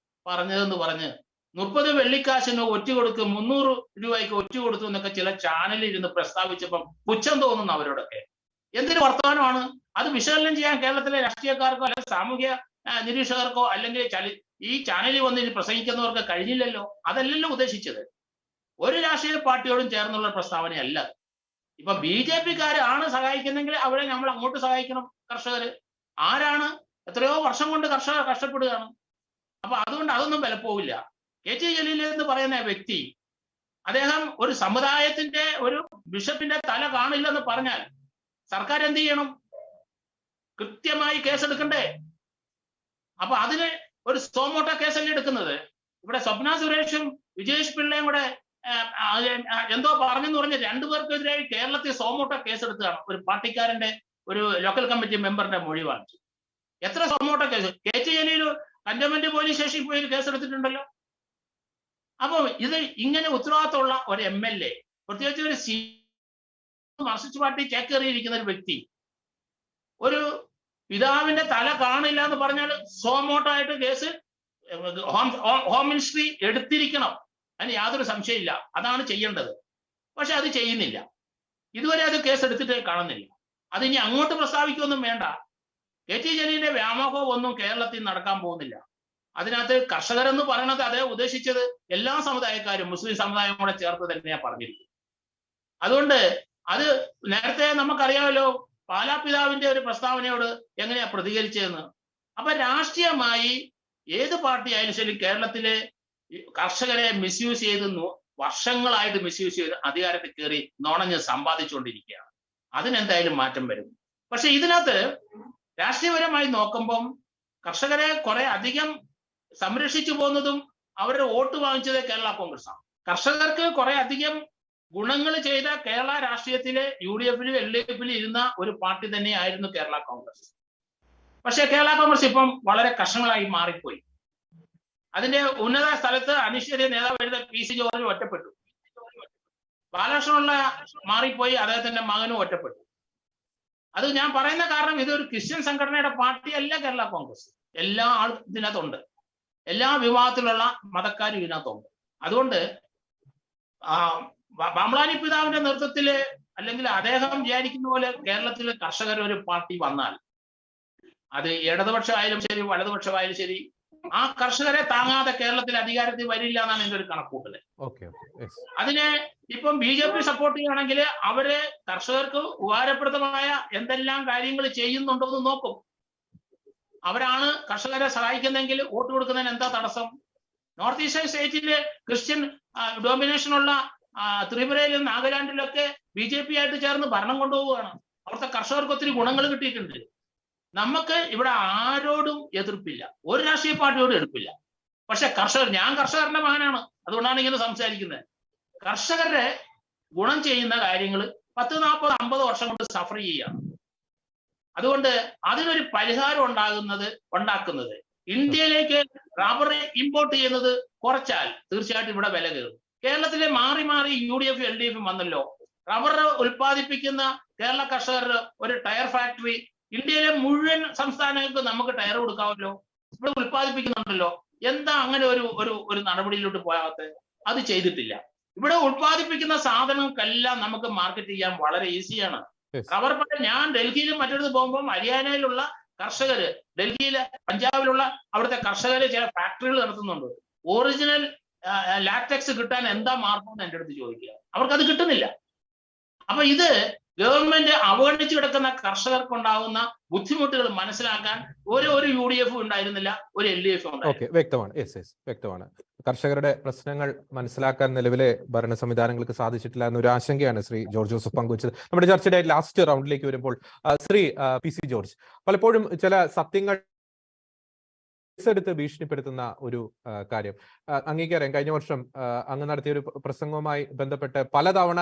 പറഞ്ഞതെന്ന് പറഞ്ഞ് 30 വെള്ളിക്കാശിന് ഒറ്റ കൊടുക്കും, 300 രൂപയ്ക്ക് ഒറ്റ കൊടുത്തു എന്നൊക്കെ ചില ചാനലിൽ ഇരുന്ന് പ്രസ്താവിച്ചപ്പം പുച്ഛം തോന്നുന്നു അവരോടൊക്കെ. എന്തൊരു വർത്തമാനമാണ് അത്? വിശകലനം ചെയ്യാൻ കേരളത്തിലെ രാഷ്ട്രീയക്കാർക്കോ അല്ലെങ്കിൽ സാമൂഹ്യ നിരീക്ഷകർക്കോ അല്ലെങ്കിൽ ഈ ചാനലിൽ വന്ന് പ്രസംഗിക്കുന്നവർക്ക് കഴിഞ്ഞില്ലല്ലോ. അതല്ലല്ലോ ഉദ്ദേശിച്ചത്. ഒരു രാഷ്ട്രീയ പാർട്ടിയോടും ചേർന്നുള്ള പ്രസ്താവനയല്ല. ഇപ്പൊ BJP-ക്കാരാണ് സഹായിക്കുന്നെങ്കിൽ അവരെ നമ്മൾ അങ്ങോട്ട് സഹായിക്കണം. കർഷകര് ആരാണ്? എത്രയോ വർഷം കൊണ്ട് കർഷകർ കഷ്ടപ്പെടുകയാണ്. അപ്പൊ അതുകൊണ്ട് അതൊന്നും വിലപ്പോവില്ല. KT ജലീൽ എന്ന് പറയുന്ന വ്യക്തി, അദ്ദേഹം ഒരു സമുദായത്തിന്റെ ഒരു ബിഷപ്പിന്റെ തല കാണില്ലെന്ന് പറഞ്ഞാൽ സർക്കാർ എന്ത് ചെയ്യണം? കൃത്യമായി കേസെടുക്കണ്ടേ? അപ്പൊ അതിന് ഒരു സോമോട്ട കേസല്ലേ എടുക്കുന്നത്. ഇവിടെ സ്വപ്ന സുരേഷും വിജേഷ് പിള്ളയും കൂടെ എന്തോ പറഞ്ഞെന്ന് പറഞ്ഞ് 2 പേർക്കെതിരായി കേരളത്തിൽ സോമോട്ട കേസെടുത്തതാണ്. ഒരു പാർട്ടിക്കാരന്റെ ഒരു ലോക്കൽ കമ്മിറ്റി മെമ്പറിന്റെ മൊഴി വാങ്ങിച്ചു. എത്ര suo motu case? KT Jaleel cantonment police സ്റ്റേഷനിൽ പോയി കേസെടുത്തിട്ടുണ്ടല്ലോ. അപ്പൊ ഇത് ഇങ്ങനെ ഉത്തരവാദിത്തമുള്ള ഒരു MLA, പ്രത്യേകിച്ച് ഒരു മാർക്സിസ്റ്റ് പാർട്ടി ചേക്കേറിയിരിക്കുന്ന ഒരു വ്യക്തി, ഒരു പിതാവിന്റെ തല കാണില്ല എന്ന് പറഞ്ഞാൽ സോമോട്ടായിട്ട് കേസ് ഹോം മിനിസ്ട്രി എടുത്തിരിക്കണം. അതിന് യാതൊരു സംശയമില്ല. അതാണ് ചെയ്യേണ്ടത്. പക്ഷെ അത് ചെയ്യുന്നില്ല. ഇതുവരെ അത് കേസ് എടുത്തിട്ട് കാണുന്നില്ല. അത് ഇനി അങ്ങോട്ട് പ്രസ്താവിക്കൊന്നും വേണ്ട. KT ജലീലിന്റെ വ്യാമോഹം ഒന്നും കേരളത്തിൽ നടക്കാൻ പോകുന്നില്ല. അതിനകത്ത് കർഷകരെന്ന് പറയുന്നത് അതേ ഉദ്ദേശിച്ചത് എല്ലാ സമുദായക്കാരും, മുസ്ലിം സമുദായം കൂടെ ചേർത്ത് തന്നെയാണ് പറഞ്ഞിരിക്കുന്നത്. അതുകൊണ്ട് അത് നേരത്തെ നമുക്കറിയാമല്ലോ പാലാ പിതാവിന്റെ ഒരു പ്രസ്താവനയോട് എങ്ങനെയാ പ്രതികരിച്ചതെന്ന്. അപ്പൊ രാഷ്ട്രീയമായി ഏത് പാർട്ടി ആയാലും ശരി കേരളത്തിലെ കർഷകരെ മിസ്യൂസ് ചെയ്ത് വർഷങ്ങളായിട്ട് മിസ്യൂസ് ചെയ്ത് അധികാരത്തിൽ കയറി നുണഞ്ഞ് സമ്പാദിച്ചുകൊണ്ടിരിക്കുകയാണ്. അതിനെന്തായാലും മാറ്റം വരും. പക്ഷെ ഇതിനകത്ത് രാഷ്ട്രീയപരമായി നോക്കുമ്പം കർഷകരെ കുറെ അധികം സംരക്ഷിച്ചു പോകുന്നതും അവരുടെ വോട്ട് വാങ്ങിച്ചത് കേരള കോൺഗ്രസ് ആണ്. കർഷകർക്ക് കുറെ അധികം ഗുണങ്ങൾ ചെയ്ത കേരള രാഷ്ട്രീയത്തിലെ UDF-ലും LDF-ലും ഇരുന്ന ഒരു പാർട്ടി തന്നെയായിരുന്നു കേരള കോൺഗ്രസ്. പക്ഷെ കേരള കോൺഗ്രസ് ഇപ്പം വളരെ കർഷകങ്ങളായി മാറിപ്പോയി. അതിന്റെ ഉന്നത സ്ഥലത്ത് അനിശ്ചിത നേതാവ് എഴുത PC ജോർജ് ഒറ്റപ്പെട്ടു. ബാലകൃഷ്ണപിള്ള മാറിപ്പോയി, അദ്ദേഹത്തിന്റെ മകനും ഒറ്റപ്പെട്ടു. അത് ഞാൻ പറയുന്ന കാരണം ഇതൊരു ക്രിസ്ത്യൻ സംഘടനയുടെ പാർട്ടിയല്ല കേരള കോൺഗ്രസ്. എല്ലാ ഇതിനകത്തുണ്ട്, എല്ലാ വിഭാഗത്തിലുള്ള മതക്കാരും ഇതിനകത്തുണ്ട്. അതുകൊണ്ട് പാമ്പ്ലാനി പിതാവിന്റെ നേതൃത്വത്തില് അല്ലെങ്കിൽ അദ്ദേഹം വിചാരിക്കുന്ന പോലെ കേരളത്തിലെ കർഷകർ ഒരു പാർട്ടി വന്നാൽ അത് ഇടതുപക്ഷമായാലും ശരി വലതുപക്ഷമായാലും ശരി ആ കർഷകരെ താങ്ങാതെ കേരളത്തിൽ അധികാരത്തിൽ വരില്ല എന്നാണ് എന്റെ ഒരു കണക്കൂട്ടല്. അതിന് ഇപ്പം BJP സപ്പോർട്ട് ചെയ്യുകയാണെങ്കിൽ അവര് കർഷകർക്ക് ഉപകാരപ്രദമായ എന്തെല്ലാം കാര്യങ്ങൾ ചെയ്യുന്നുണ്ടോ എന്ന് നോക്കും. അവരാണ് കർഷകരെ സഹായിക്കുന്നതെങ്കിൽ വോട്ട് കൊടുക്കുന്നതിന് എന്താ തടസ്സം? നോർത്ത് ഈസ്റ്റേൺ സ്റ്റേറ്റില് ക്രിസ്ത്യൻ ഡോമിനേഷനുള്ള ത്രിപുരയിലും നാഗാലാൻഡിലൊക്കെ BJP ആയിട്ട് ചേർന്ന് ഭരണം കൊണ്ടുപോവുകയാണ്. അവിടുത്തെ കർഷകർക്ക് ഒത്തിരി ഗുണങ്ങൾ കിട്ടിയിട്ടുണ്ട്. നമുക്ക് ഇവിടെ ആരോടും എതിർപ്പില്ല, ഒരു രാഷ്ട്രീയ പാർട്ടിയോടും എതിർപ്പില്ല. പക്ഷെ ഞാൻ കർഷകരുടെ മകനാണ്, അതുകൊണ്ടാണ് ഇങ്ങനെ സംസാരിക്കുന്നത്. കർഷകരുടെ ഗുണം ചെയ്യുന്ന കാര്യങ്ങൾ 10, 40, 50 വർഷം കൊണ്ട് സഫർ ചെയ്യുകയാണ്. അതുകൊണ്ട് അതിനൊരു പരിഹാരം ഉണ്ടാക്കുന്നത് ഇന്ത്യയിലേക്ക് റബ്ബർ ഇമ്പോർട്ട് ചെയ്യുന്നത് കുറച്ചാൽ തീർച്ചയായിട്ടും ഇവിടെ വില കയറും. കേരളത്തിലെ മാറി മാറി UDF LDF വന്നല്ലോ. റബ്ബർ ഉൽപ്പാദിപ്പിക്കുന്ന കേരള കർഷകർ ഒരു ടയർ ഫാക്ടറി, ഇന്ത്യയിലെ മുഴുവൻ സംസ്ഥാനങ്ങൾക്ക് നമുക്ക് ടയർ കൊടുക്കാമല്ലോ, ഇവിടെ ഉൽപ്പാദിപ്പിക്കുന്നുണ്ടല്ലോ. എന്താ അങ്ങനെ ഒരു നടപടിയിലോട്ട് പോകാത്ത? അത് ചെയ്തിട്ടില്ല. ഇവിടെ ഉൽപ്പാദിപ്പിക്കുന്ന സാധനങ്ങൾക്കെല്ലാം നമുക്ക് മാർക്കറ്റ് ചെയ്യാൻ വളരെ ഈസിയാണ്. റബ്ബർ ഞാൻ ഡൽഹിയിലും മറ്റൊരിടത്ത് പോകുമ്പോൾ ഹരിയാനയിലുള്ള കർഷകര്, ഡൽഹിയിലെ പഞ്ചാബിലുള്ള അവിടുത്തെ കർഷകര് ചില ഫാക്ടറികൾ നടത്തുന്നുണ്ട്. ഒറിജിനൽ ലാറ്റക്സ് കിട്ടാൻ എന്താ മാർഗം എന്ന് എൻ്റെ അടുത്ത് ചോദിക്കുക. അവർക്കത് കിട്ടുന്നില്ല. അപ്പൊ ഇത് ഗവൺമെന്റ് അവഗണിച്ചു കിടക്കുന്ന കർഷകർക്കുണ്ടാകുന്ന ബുദ്ധിമുട്ടുകൾ മനസ്സിലാക്കാൻ ഒരു UDF ഉണ്ടായിരുന്നില്ല, ഒരു LDF ഉണ്ടായിരുന്നു. വ്യക്തമാണ്. വ്യക്തമാണ്. കർഷകരുടെ പ്രശ്നങ്ങൾ മനസ്സിലാക്കാൻ നിലവിലെ ഭരണ സംവിധാനങ്ങൾക്ക് സാധിച്ചിട്ടില്ല എന്നൊരു ആശങ്കയാണ് ശ്രീ ജോർജ് ജോസഫ് പങ്കുവച്ചത്. നമ്മുടെ ചർച്ചയുടെ ലാസ്റ്റ് റൗണ്ടിലേക്ക് വരുമ്പോൾ ശ്രീ PC ജോർജ്, പലപ്പോഴും ചില സത്യങ്ങൾ എടുത്ത് ഭീഷണിപ്പെടുത്തുന്ന ഒരു കാര്യം അങ്ങേക്കറിയാം. കഴിഞ്ഞ വർഷം അങ്ങ് നടത്തിയ ഒരു പ്രസംഗവുമായി ബന്ധപ്പെട്ട് പലതവണ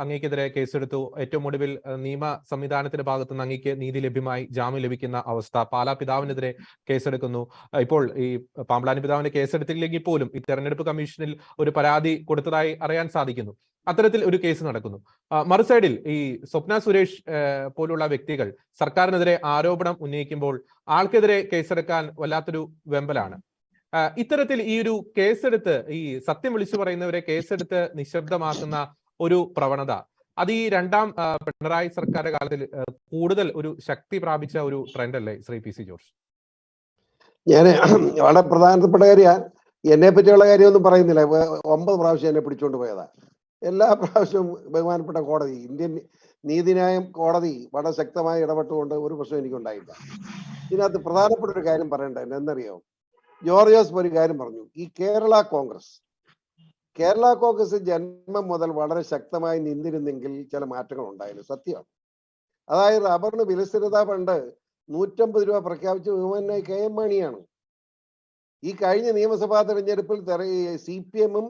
അങ്ങേക്കെതിരെ കേസെടുത്തു. ഏറ്റവും ഒടുവിൽ നിയമ സംവിധാനത്തിന്റെ ഭാഗത്തു നിന്ന് അങ്ങേക്ക് നീതി ലഭ്യമായി ജാമ്യം ലഭിക്കുന്ന അവസ്ഥ. പാലാ പിതാവിനെതിരെ കേസെടുക്കുന്നു. ഇപ്പോൾ ഈ പാമ്പ്ലാനി പിതാവിന്റെ കേസെടുത്തില്ലെങ്കിൽ പോലും ഈ തെരഞ്ഞെടുപ്പ് കമ്മീഷനിൽ ഒരു പരാതി കൊടുത്തതായി അറിയാൻ സാധിക്കുന്നു. അത്തരത്തിൽ ഒരു കേസ് നടക്കുന്നു. മറുസൈഡിൽ ഈ സ്വപ്ന സുരേഷ് പോലുള്ള വ്യക്തികൾ സർക്കാരിനെതിരെ ആരോപണം ഉന്നയിക്കുമ്പോൾ ആൾക്കെതിരെ കേസെടുക്കാൻ വല്ലാത്തൊരു വെമ്പലാണ്. ഇത്തരത്തിൽ ഈ ഒരു കേസെടുത്ത് ഈ സത്യം വിളിച്ചു പറയുന്നവരെ കേസെടുത്ത് നിശബ്ദമാക്കുന്ന ഒരു പ്രവണത, അത് ഈ രണ്ടാം പിണറായി സർക്കാരിന്റെ കാലത്തിൽ കൂടുതൽ ഒരു ശക്തി പ്രാപിച്ച ഒരു ട്രെൻഡ് അല്ലേ ശ്രീ PC ജോർജ്? ഞാൻ വളരെ പ്രധാനപ്പെട്ട കാര്യമാണ്. എന്നെ പറ്റിയുള്ള കാര്യമൊന്നും പറയുന്നില്ല. 9 പ്രാവശ്യം എന്നെ പിടിച്ചുകൊണ്ട് പോയതാ. എല്ലാ പ്രാവശ്യവും ബഹുമാനപ്പെട്ട കോടതി, ഇന്ത്യൻ നീതിന്യായം കോടതി വളരെ ശക്തമായി ഇടപെട്ടുകൊണ്ട് ഒരു പ്രശ്നം എനിക്കുണ്ടായില്ല. ഇതിനകത്ത് പ്രധാനപ്പെട്ട ഒരു കാര്യം പറയേണ്ടത് എന്നറിയോ? ജോർജ് ജോസഫ് ഒരു കാര്യം പറഞ്ഞു. ഈ കേരള കോൺഗ്രസ് ജന്മം മുതൽ വളരെ ശക്തമായി നിന്നിരുന്നെങ്കിൽ ചില മാറ്റങ്ങൾ ഉണ്ടായിരുന്നു. സത്യമാണ്. അതായത് റബ്ബറിന് വിലസ്ഥിരത ഫണ്ട് 150 രൂപ പ്രഖ്യാപിച്ച ബഹുമാനായ KM മാണിയാണ്. ഈ കഴിഞ്ഞ നിയമസഭാ തെരഞ്ഞെടുപ്പിൽ CPM-ഉം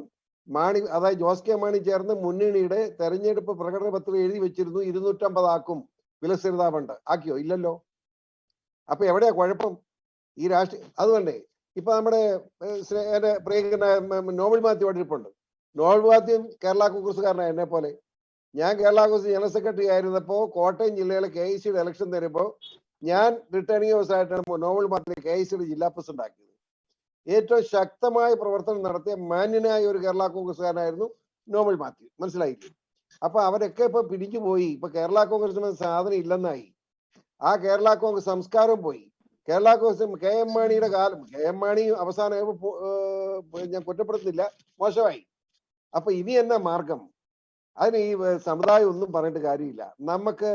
മാണി, അതായത് ജോസ് കെ മാണി ചേർന്ന് മുന്നണിയുടെ തെരഞ്ഞെടുപ്പ് പ്രകടന പത്രിക എഴുതി വെച്ചിരുന്നു 250 ആക്കും വിലസ്ഥിരത ഫണ്ട്. ആക്കിയോ? ഇല്ലല്ലോ. അപ്പൊ എവിടെയാ കുഴപ്പം? ഈ രാഷ്ട്രീയ അതുകൊണ്ടേ ഇപ്പൊ നമ്മുടെ നോബൽ മാത്യു ഇരിപ്പുണ്ട്. നോബൽ മാത്യു കേരള കോൺഗ്രസ്സുകാരനാണ് എന്നെ പോലെ. ഞാൻ കേരള കോൺഗ്രസ് ജനറൽ സെക്രട്ടറി ആയിരുന്നപ്പോ കോട്ടയം ജില്ലയിലെ KICയുടെ ഇലക്ഷൻ തരുമ്പോ ഞാൻ റിട്ടേണിംഗ് ഓഫീസറായിട്ടാണ് നോബൽ മാത്യു KICയുടെ ജില്ലാ പ്രസിഡന്റ് ആക്കിയത്. ഏറ്റവും ശക്തമായ പ്രവർത്തനം നടത്തിയ മാന്യനായ ഒരു കേരള കോൺഗ്രസ്സുകാരനായിരുന്നു നോബൽ മാത്യു. മനസ്സിലായില്ലേ? അപ്പൊ അവരൊക്കെ ഇപ്പൊ പിടിച്ചു പോയി. ഇപ്പൊ കേരള കോൺഗ്രസിന് സാധനം ഇല്ലെന്നായി. ആ കേരള കോൺഗ്രസ് സംസ്കാരം പോയി. കേരള കോൺഗ്രസ് KM മാണിയുടെ കാലം, KM മാണി അവസാനം ഞാൻ കുറ്റപ്പെടുത്തുന്നില്ല, മോശമായി. അപ്പൊ ഇനി എന്നാ മാർഗം? അതിന് ഈ സമുദായം ഒന്നും പറഞ്ഞിട്ട് കാര്യമില്ല. നമുക്ക്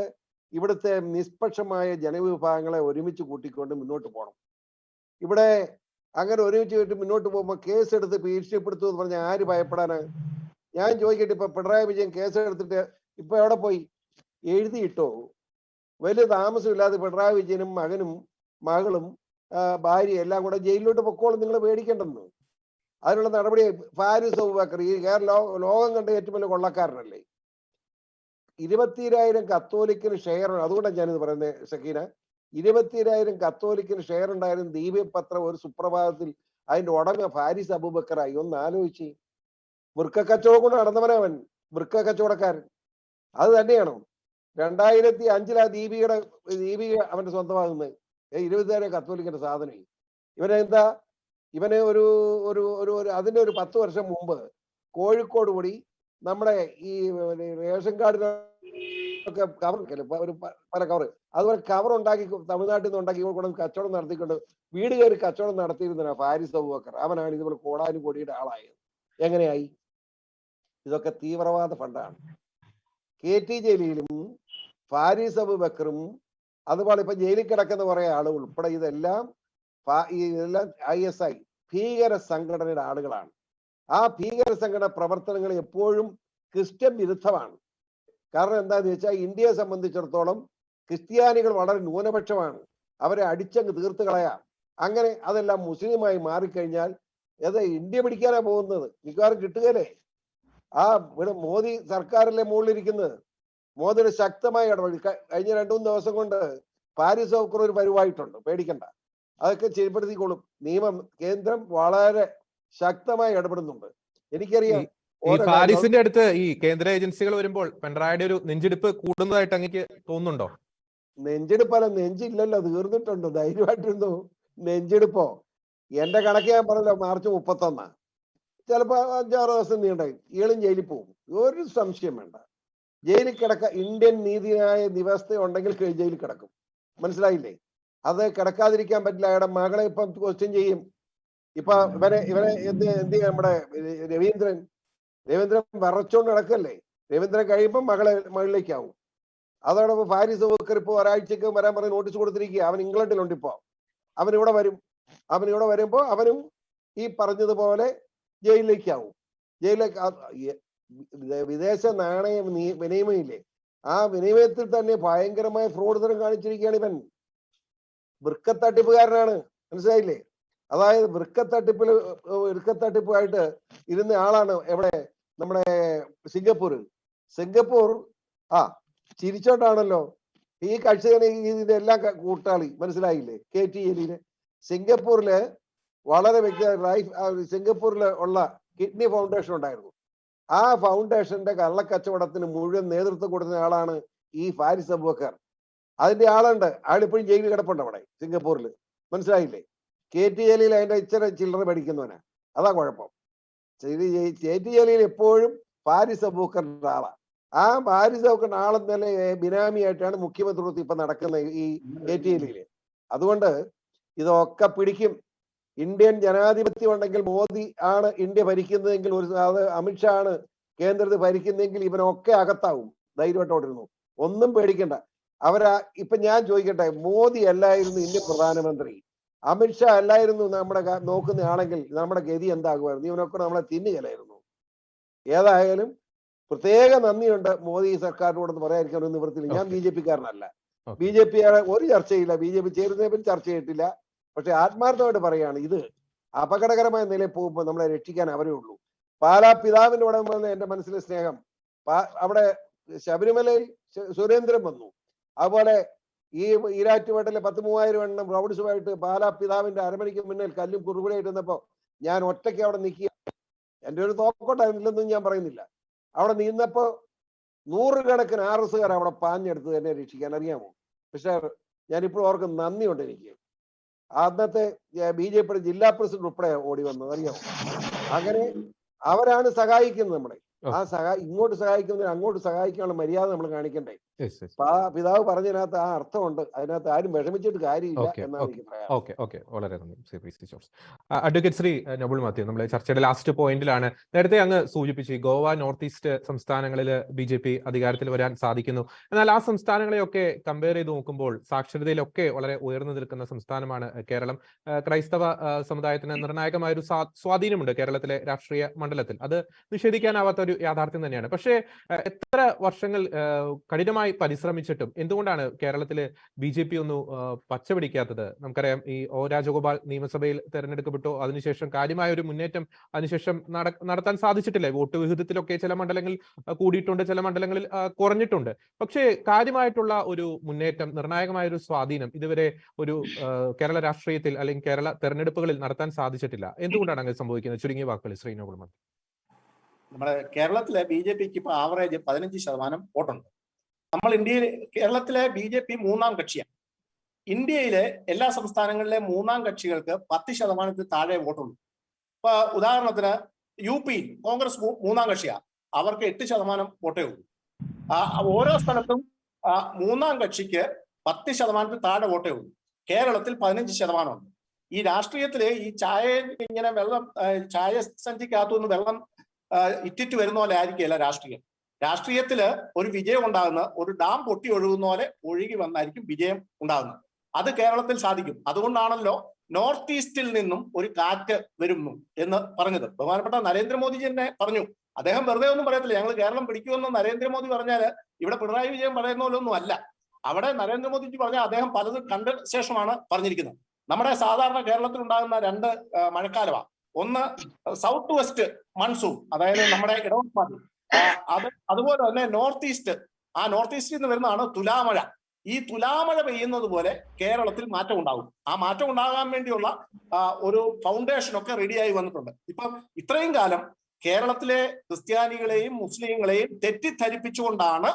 ഇവിടുത്തെ നിഷ്പക്ഷമായ ജനവിഭാഗങ്ങളെ ഒരുമിച്ച് കൂട്ടിക്കൊണ്ട് മുന്നോട്ട് പോകണം. ഇവിടെ അങ്ങനെ ഒരുമിച്ച് മുന്നോട്ട് പോകുമ്പോൾ കേസെടുത്ത് ഭീഷണിപ്പെടുത്തു എന്ന് പറഞ്ഞാൽ ആര് ഭയപ്പെടാനാണ്? ഞാൻ ചോദിക്കട്ടെ, ഇപ്പൊ പിണറായി വിജയൻ കേസെടുത്തിട്ട് ഇപ്പൊ എവിടെ പോയി? എഴുതിയിട്ടോ? വലിയ താമസമില്ലാതെ പിണറായി വിജയനും മകനും മകളും ഭാര്യ എല്ലാം കൂടെ ജയിലിലോട്ട് പൊക്കോളും. നിങ്ങൾ പേടിക്കേണ്ടെന്ന്. അതിനുള്ള നടപടി ഫാരിസ് അബൂബക്കർ ഈ ലോകം കണ്ട ഏറ്റവും വലിയ കൊള്ളക്കാരനല്ലേ? 20,000 കത്തോലിക്കന് ഷെയർ. അതുകൊണ്ടാണ് ഞാനിത് പറയുന്നത് സക്കീന. 20,000 കത്തോലിക്കന് ഷെയർ ഉണ്ടായിരുന്നു ദീപപത്രം. ഒരു സുപ്രഭാതത്തിൽ അതിന്റെ ഉടമ ഫാരിസ് അബൂബക്കറായി. ഒന്ന് ആലോചിച്ച്. വൃക്ക കച്ചവടം കൊണ്ട് നടന്നവനവൻ, വൃക്ക കച്ചവടക്കാരൻ. അത് തന്നെയാണോ 2005 ആ ദീപിക അവന്റെ സ്വന്തമാകുന്നത്? 20,000 കത്തോലിക്കന്റെ സാധനം. ഇവനെന്താ? ഇവനെ ഒരു അതിന്റെ ഒരു 10 വർഷം മുമ്പ് കോഴിക്കോട് കൂടി നമ്മുടെ ഈ റേഷൻ കാർഡിനൊക്കെ കവർ, ഒരു പല കവർ, അതുപോലെ കവർ ഉണ്ടാക്കി തമിഴ്നാട്ടിൽ നിന്ന് ഉണ്ടാക്കി കൊണ്ട് കച്ചവടം നടത്തിക്കൊണ്ട് വീട് കയറി കച്ചവടം നടത്തിയിരുന്ന ഫാരിസ് അബൂബക്കർ. അവനാണ് ഇതുപോലെ കോടാനുകോടിയുടെ ആളായത്. എങ്ങനെയായി? ഇതൊക്കെ തീവ്രവാദ ഫണ്ടാണ്. KT ജലീലും ഫാരിസ് അബൂബക്കറും അതുപോലെ ഇപ്പൊ ജയിലിൽ കിടക്കുന്ന കുറെ ആളുകൾ ഉൾപ്പെടെ ഇതെല്ലാം ISI ഭീകര സംഘടനയുടെ ആളുകളാണ്. ആ ഭീകര സംഘടന പ്രവർത്തനങ്ങൾ എപ്പോഴും ക്രിസ്ത്യൻ വിരുദ്ധമാണ്. കാരണം എന്താന്ന് വെച്ചാൽ ഇന്ത്യയെ സംബന്ധിച്ചിടത്തോളം ക്രിസ്ത്യാനികൾ വളരെ ന്യൂനപക്ഷമാണ്. അവരെ അടിച്ചങ്ങ് തീർത്ത് കളയാം. അങ്ങനെ അതെല്ലാം മുസ്ലിമായി മാറിക്കഴിഞ്ഞാൽ ഇന്ത്യ പിടിക്കാനാ പോകുന്നത്. മിക്കവാറും കിട്ടുകയല്ലേ? ആ ഇവിടെ മോദി സർക്കാരിലെ മുകളിലിരിക്കുന്നത്. മോദിയുടെ ശക്തമായ ഇടപെടൽ കഴിഞ്ഞ 2-3 ദിവസം കൊണ്ട് പാരീസ് ഓക്കർ ഒരു പരിവായിട്ടുണ്ട്. പേടിക്കണ്ട, അതൊക്കെ ചെയ്യപ്പെടുത്തിക്കോളും. നിയമം കേന്ദ്രം വളരെ ശക്തമായി ഇടപെടുന്നുണ്ട്. എനിക്കറിയാം. ഫാരിസിന്റെ അടുത്ത് ഈ കേന്ദ്ര ഏജൻസികൾ വരുമ്പോൾ പിണറായിയുടെ ഒരു നെഞ്ചെടുപ്പ് കൂടുന്നതായിട്ട് അങ്ങേക്ക് തോന്നുന്നുണ്ടോ? നെഞ്ചെടുപ്പല്ല, നെഞ്ചില്ലല്ലോ, തീർന്നിട്ടുണ്ട്. ധൈര്യമായിട്ടിരുന്നു. നെഞ്ചെടുപ്പോ? എന്റെ കണക്ക് ഞാൻ പറഞ്ഞല്ലോ, മാർച്ച് 31. ചിലപ്പോ 5-6 ദിവസം നീണ്ടായി. ഇയാളും ജയിലിൽ പോകും. ഒരു സംശയം വേണ്ട. ജയിലിൽ കിടക്ക ഇന്ത്യൻ നീതിന്യായ വ്യവസ്ഥ ഉണ്ടെങ്കിൽ ജയിലിൽ കിടക്കും. മനസ്സിലായില്ലേ? അത് കിടക്കാതിരിക്കാൻ പറ്റില്ല. അയാളുടെ മകളെ ഇപ്പം ക്വസ്റ്റ്യൻ ചെയ്യും. ഇപ്പൊ ഇവനെ എന്ത് നമ്മുടെ രവീന്ദ്രൻ വിറച്ചോണ്ട് നടക്കല്ലേ? രവീന്ദ്രൻ കഴിയുമ്പോൾ മകളിലേക്കാവും. അതോടൊപ്പം ഫാരിസ് അബൂബക്കർ ഇപ്പോൾ ഒരാഴ്ചക്ക് വരാൻ പറഞ്ഞ് നോട്ടീസ് കൊടുത്തിരിക്കുക. അവൻ ഇംഗ്ലണ്ടിലുണ്ട് ഇപ്പോൾ. അവനിവിടെ വരും. അവനിവിടെ വരുമ്പോൾ അവനും ഈ പറഞ്ഞതുപോലെ ജയിലിലേക്കാവും. വിദേശ നാണയ വിനിമയമില്ലേ, ആ വിനിമയത്തിൽ തന്നെ ഭയങ്കരമായ ഫ്രോഡ് തരം കാണിച്ചിരിക്കുകയാണ് ഇവൻ. വൃക്കത്തട്ടിപ്പുകാരനാണ്, മനസ്സിലായില്ലേ? അതായത് വൃക്കത്തട്ടിപ്പുമായിട്ട് ഇരുന്ന ആളാണ് എവിടെ, നമ്മുടെ സിംഗപ്പൂർ ചിരിച്ചോണ്ടാണല്ലോ ഈ കക്ഷിനെ ഇതിന്റെ എല്ലാം കൂട്ടാളി, മനസ്സിലായില്ലേ? KT ജലീല് സിംഗപ്പൂരില് വളരെ സിംഗപ്പൂരിൽ ഉള്ള കിഡ്നി ഫൗണ്ടേഷൻ ഉണ്ടായിരുന്നു. ആ ഫൗണ്ടേഷന്റെ കള്ളക്കച്ചവടത്തിന് മുഴുവൻ നേതൃത്വം കൊടുക്കുന്ന ആളാണ് ഈ ഫാരിസ് അബൂബക്കർ. അതിന്റെ ആളുണ്ട്, അയാളിപ്പോഴും ജയിലിൽ കിടപ്പുണ്ട് അവിടെ സിംഗപ്പൂരിൽ, മനസ്സിലായില്ലേ? KT ജലീൽ അതിന്റെ ഇച്ചിരി ചില്ലറ പഠിക്കുന്നവനാ, അതാ കുഴപ്പം. KT ജലീൽ എപ്പോഴും ഫാരിസ് അബൂബക്കറിന്റെ ആളാണ്. ആ ഫാരിസ് അബൂബക്കറിന്റെ ആളെന്നല്ലേ ബിനാമിയായിട്ടാണ് മുഖ്യമന്ത്രി ഇപ്പൊ നടക്കുന്ന ഈ KT ജലീല്. അതുകൊണ്ട് ഇതൊക്കെ പിടിക്കും. ഇന്ത്യൻ ജനാധിപത്യം ഉണ്ടെങ്കിൽ മോദി ആണ് ഇന്ത്യ ഭരിക്കുന്നതെങ്കിൽ, അത് അമിത്ഷാ ആണ് കേന്ദ്രത്തിൽ ഭരിക്കുന്നതെങ്കിൽ ഇവനൊക്കെ അകത്താവും. ധൈര്യമായിട്ടോടിരുന്നു, ഒന്നും പേടിക്കണ്ട. ഇപ്പൊ ഞാൻ ചോദിക്കട്ടെ, മോദി അല്ലായിരുന്നു ഇന്ത്യൻ പ്രധാനമന്ത്രി, അമിത്ഷാ അല്ലായിരുന്നു നമ്മുടെ നോക്കുന്ന ആണെങ്കിൽ നമ്മുടെ ഗതി എന്താകുമായിരുന്നു? ഇവനൊക്കെ നമ്മളെ തിന്നുകലായിരുന്നു. ഏതായാലും പ്രത്യേക നന്ദിയുണ്ട് മോദി സർക്കാരിനോടെന്ന് പറയാതിരിക്കാൻ ഒരു നിവൃത്തിയില്ല. ഞാൻ BJP കാരനല്ല. BJP ഒരു ചർച്ചയില്ല, BJP ചേരുന്നതിനെ പറ്റി ചർച്ച ചെയ്തിട്ടില്ല. പക്ഷെ ആത്മാർത്ഥമായിട്ട് പറയാണ്, ഇത് അപകടകരമായ നിലയിൽ പോകുമ്പോൾ നമ്മളെ രക്ഷിക്കാൻ അവരേ ഉള്ളൂ. പാലാ പിതാവിന്റെ ഇവിടെ വന്ന എന്റെ മനസ്സിലെ സ്നേഹം, അവിടെ ശബരിമലയിൽ സുരേന്ദ്രൻ വന്നു. അതുപോലെ ഈ ഈരാറ്റുപേട്ടയിലെ 10,000-3000 എണ്ണം റൗഡ്സുമായിട്ട് പാലാ പിതാവിന്റെ അരമനയ്ക്ക് മുന്നിൽ കല്ലും കുറുകുടയായിട്ട് നിന്നപ്പോ ഞാൻ ഒറ്റയ്ക്ക് അവിടെ നിൽക്കുക. എന്റെ ഒരു തോക്കോട്ടായിരുന്നില്ലെന്നും ഞാൻ പറയുന്നില്ല. അവിടെ നിന്നപ്പോ 100 കണക്കിന് RSകാർ അവിടെ പാഞ്ഞെടുത്ത് എന്നെ രക്ഷിക്കാൻ, അറിയാമോ? പക്ഷെ ഞാനിപ്പോഴും അവർക്ക് നന്ദിയുണ്ട് എനിക്ക്. അന്നത്തെ BJP ജില്ലാ പ്രസിഡന്റ് ഉൾപ്പെടെ ഓടി വന്നത്, അറിയാമോ? അങ്ങനെ അവരാണ് സഹായിക്കുന്നത് നമ്മളെ. ഇങ്ങോട്ട് സഹായിക്കുന്നതിന് അങ്ങോട്ട് സഹായിക്കാനുള്ള മര്യാദ നമ്മൾ കാണിക്കണ്ടേ? പിതാവ് പറഞ്ഞതിനകത്ത് ആ അർത്ഥമുണ്ട്. അതിനകത്ത് ആരും വിഷമിച്ചിട്ട് കാര്യമില്ല എന്നാണ് എനിക്ക് പറയാം. വളരെ നന്ദി അഡ്വക്കേറ്റ് ശ്രീ നോബിൾ മാത്യു. നമ്മളെ ചർച്ചയുടെ ലാസ്റ്റ് പോയിന്റിലാണ്. നേരത്തെ അങ്ങ് സൂചിപ്പിച്ചു, ഗോവ, നോർത്ത് ഈസ്റ്റ് സംസ്ഥാനങ്ങളിൽ BJP അധികാരത്തിൽ വരാൻ സാധിക്കുന്നു. എന്നാൽ ആ സംസ്ഥാനങ്ങളെയൊക്കെ കമ്പയർ ചെയ്ത് നോക്കുമ്പോൾ സാക്ഷരതയിലൊക്കെ വളരെ ഉയർന്നു നിൽക്കുന്ന സംസ്ഥാനമാണ് കേരളം. ക്രൈസ്തവ സമുദായത്തിന് നിർണായകമായ ഒരു സ്വാധീനമുണ്ട് കേരളത്തിലെ രാഷ്ട്രീയ മണ്ഡലത്തിൽ. അത് നിഷേധിക്കാനാവാത്ത ഒരു യാഥാർത്ഥ്യം തന്നെയാണ്. പക്ഷേ എത്ര വർഷങ്ങൾ കഠിനമായി പരിശ്രമിച്ചിട്ടും എന്തുകൊണ്ടാണ് കേരളത്തില് BJP ഒന്നും പച്ചപിടിക്കാത്തത്? നമുക്കറിയാം, ഈ O രാജഗോപാൽ നിയമസഭയിൽ തെരഞ്ഞെടുക്കപ്പെട്ടു. അതിനുശേഷം കാര്യമായ ഒരു മുന്നേറ്റം അതിനുശേഷം നടത്താൻ സാധിച്ചിട്ടില്ല. വോട്ട് വിഹിതത്തിലൊക്കെ ചില മണ്ഡലങ്ങളിൽ കൂടിയിട്ടുണ്ട്, ചില മണ്ഡലങ്ങളിൽ കുറഞ്ഞിട്ടുണ്ട്. പക്ഷേ കാര്യമായിട്ടുള്ള ഒരു മുന്നേറ്റം, നിർണായകമായ ഒരു സ്വാധീനം ഇതുവരെ ഒരു കേരള രാഷ്ട്രീയത്തിൽ അല്ലെങ്കിൽ കേരള തെരഞ്ഞെടുപ്പുകളിൽ നടത്താൻ സാധിച്ചിട്ടില്ല. എന്തുകൊണ്ടാണ് അങ്ങനെ സംഭവിക്കുന്നത്? ചുരുങ്ങിയ വാക്കുകളിൽ ശ്രീ നോബിൾ മാത്യു. നമ്മുടെ കേരളത്തിലെ BJPക്ക് ഇപ്പൊ ആവറേജ് 15% വോട്ടുണ്ട്. നമ്മൾ കേരളത്തിലെ BJP മൂന്നാം കക്ഷിയാണ്. ഇന്ത്യയിലെ എല്ലാ സംസ്ഥാനങ്ങളിലെ മൂന്നാം കക്ഷികൾക്ക് 10% താഴെ വോട്ടുണ്ട്. ഇപ്പൊ ഉദാഹരണത്തിന് UP കോൺഗ്രസ് മൂന്നാം കക്ഷിയാണ്, അവർക്ക് 8% വോട്ടേ ഉള്ളൂ. ഓരോ സ്ഥലത്തും മൂന്നാം കക്ഷിക്ക് 10% താഴെ വോട്ടേ ഉള്ളൂ. കേരളത്തിൽ 15% ഉണ്ട്. ഈ രാഷ്ട്രീയത്തില് ഈ ഇങ്ങനെ ചായ സഞ്ചിക്കകത്തുനിന്ന് വെള്ളം ഇറ്റിറ്റ് വരുന്ന പോലെ ആയിരിക്കില്ല രാഷ്ട്രീയത്തില് ഒരു വിജയം ഉണ്ടാകുന്ന, ഒരു ഡാം പൊട്ടി ഒഴുകുന്ന പോലെ ഒഴുകി വന്നായിരിക്കും വിജയം ഉണ്ടാകുന്നത്. അത് കേരളത്തിൽ സാധിക്കും. അതുകൊണ്ടാണല്ലോ നോർത്ത് ഈസ്റ്റിൽ നിന്നും ഒരു കാറ്റ് വരുന്നു എന്ന് പറഞ്ഞത്. ബഹുമാനപ്പെട്ട നരേന്ദ്രമോദിജി തന്നെ പറഞ്ഞു. അദ്ദേഹം വെറുതെ ഒന്നും പറയത്തില്ല. ഞങ്ങൾ കേരളം പിടിക്കുമെന്ന് നരേന്ദ്രമോദി പറഞ്ഞാല് ഇവിടെ പിണറായി വിജയൻ പറയുന്ന പോലെ ഒന്നും അല്ല. അവിടെ നരേന്ദ്രമോദിജി പറഞ്ഞാൽ അദ്ദേഹം പലതും കണ്ട ശേഷമാണ് പറഞ്ഞിരിക്കുന്നത്. നമ്മുടെ സാധാരണ കേരളത്തിൽ ഉണ്ടാകുന്ന 2 മഴക്കാലമാണ്. ഒന്ന് സൗത്ത് വെസ്റ്റ് മൺസൂൺ, അതായത് നമ്മുടെ ഇടവപ്പാതി. അതുപോലെ തന്നെ നോർത്ത് ഈസ്റ്റ്, ആ നോർത്ത് ഈസ്റ്റിൽ നിന്ന് വരുന്നതാണ് തുലാമഴ. ഈ തുലാമഴ പെയ്യുന്നത് പോലെ കേരളത്തിൽ മാറ്റം ഉണ്ടാകും. ആ മാറ്റം ഉണ്ടാകാൻ വേണ്ടിയുള്ള ഒരു ഫൗണ്ടേഷൻ ഒക്കെ റെഡിയായി വന്നിട്ടുണ്ട്. ഇപ്പം ഇത്രയും കാലം കേരളത്തിലെ ക്രിസ്ത്യാനികളെയും മുസ്ലിങ്ങളെയും തെറ്റിദ്ധരിപ്പിച്ചുകൊണ്ടാണ്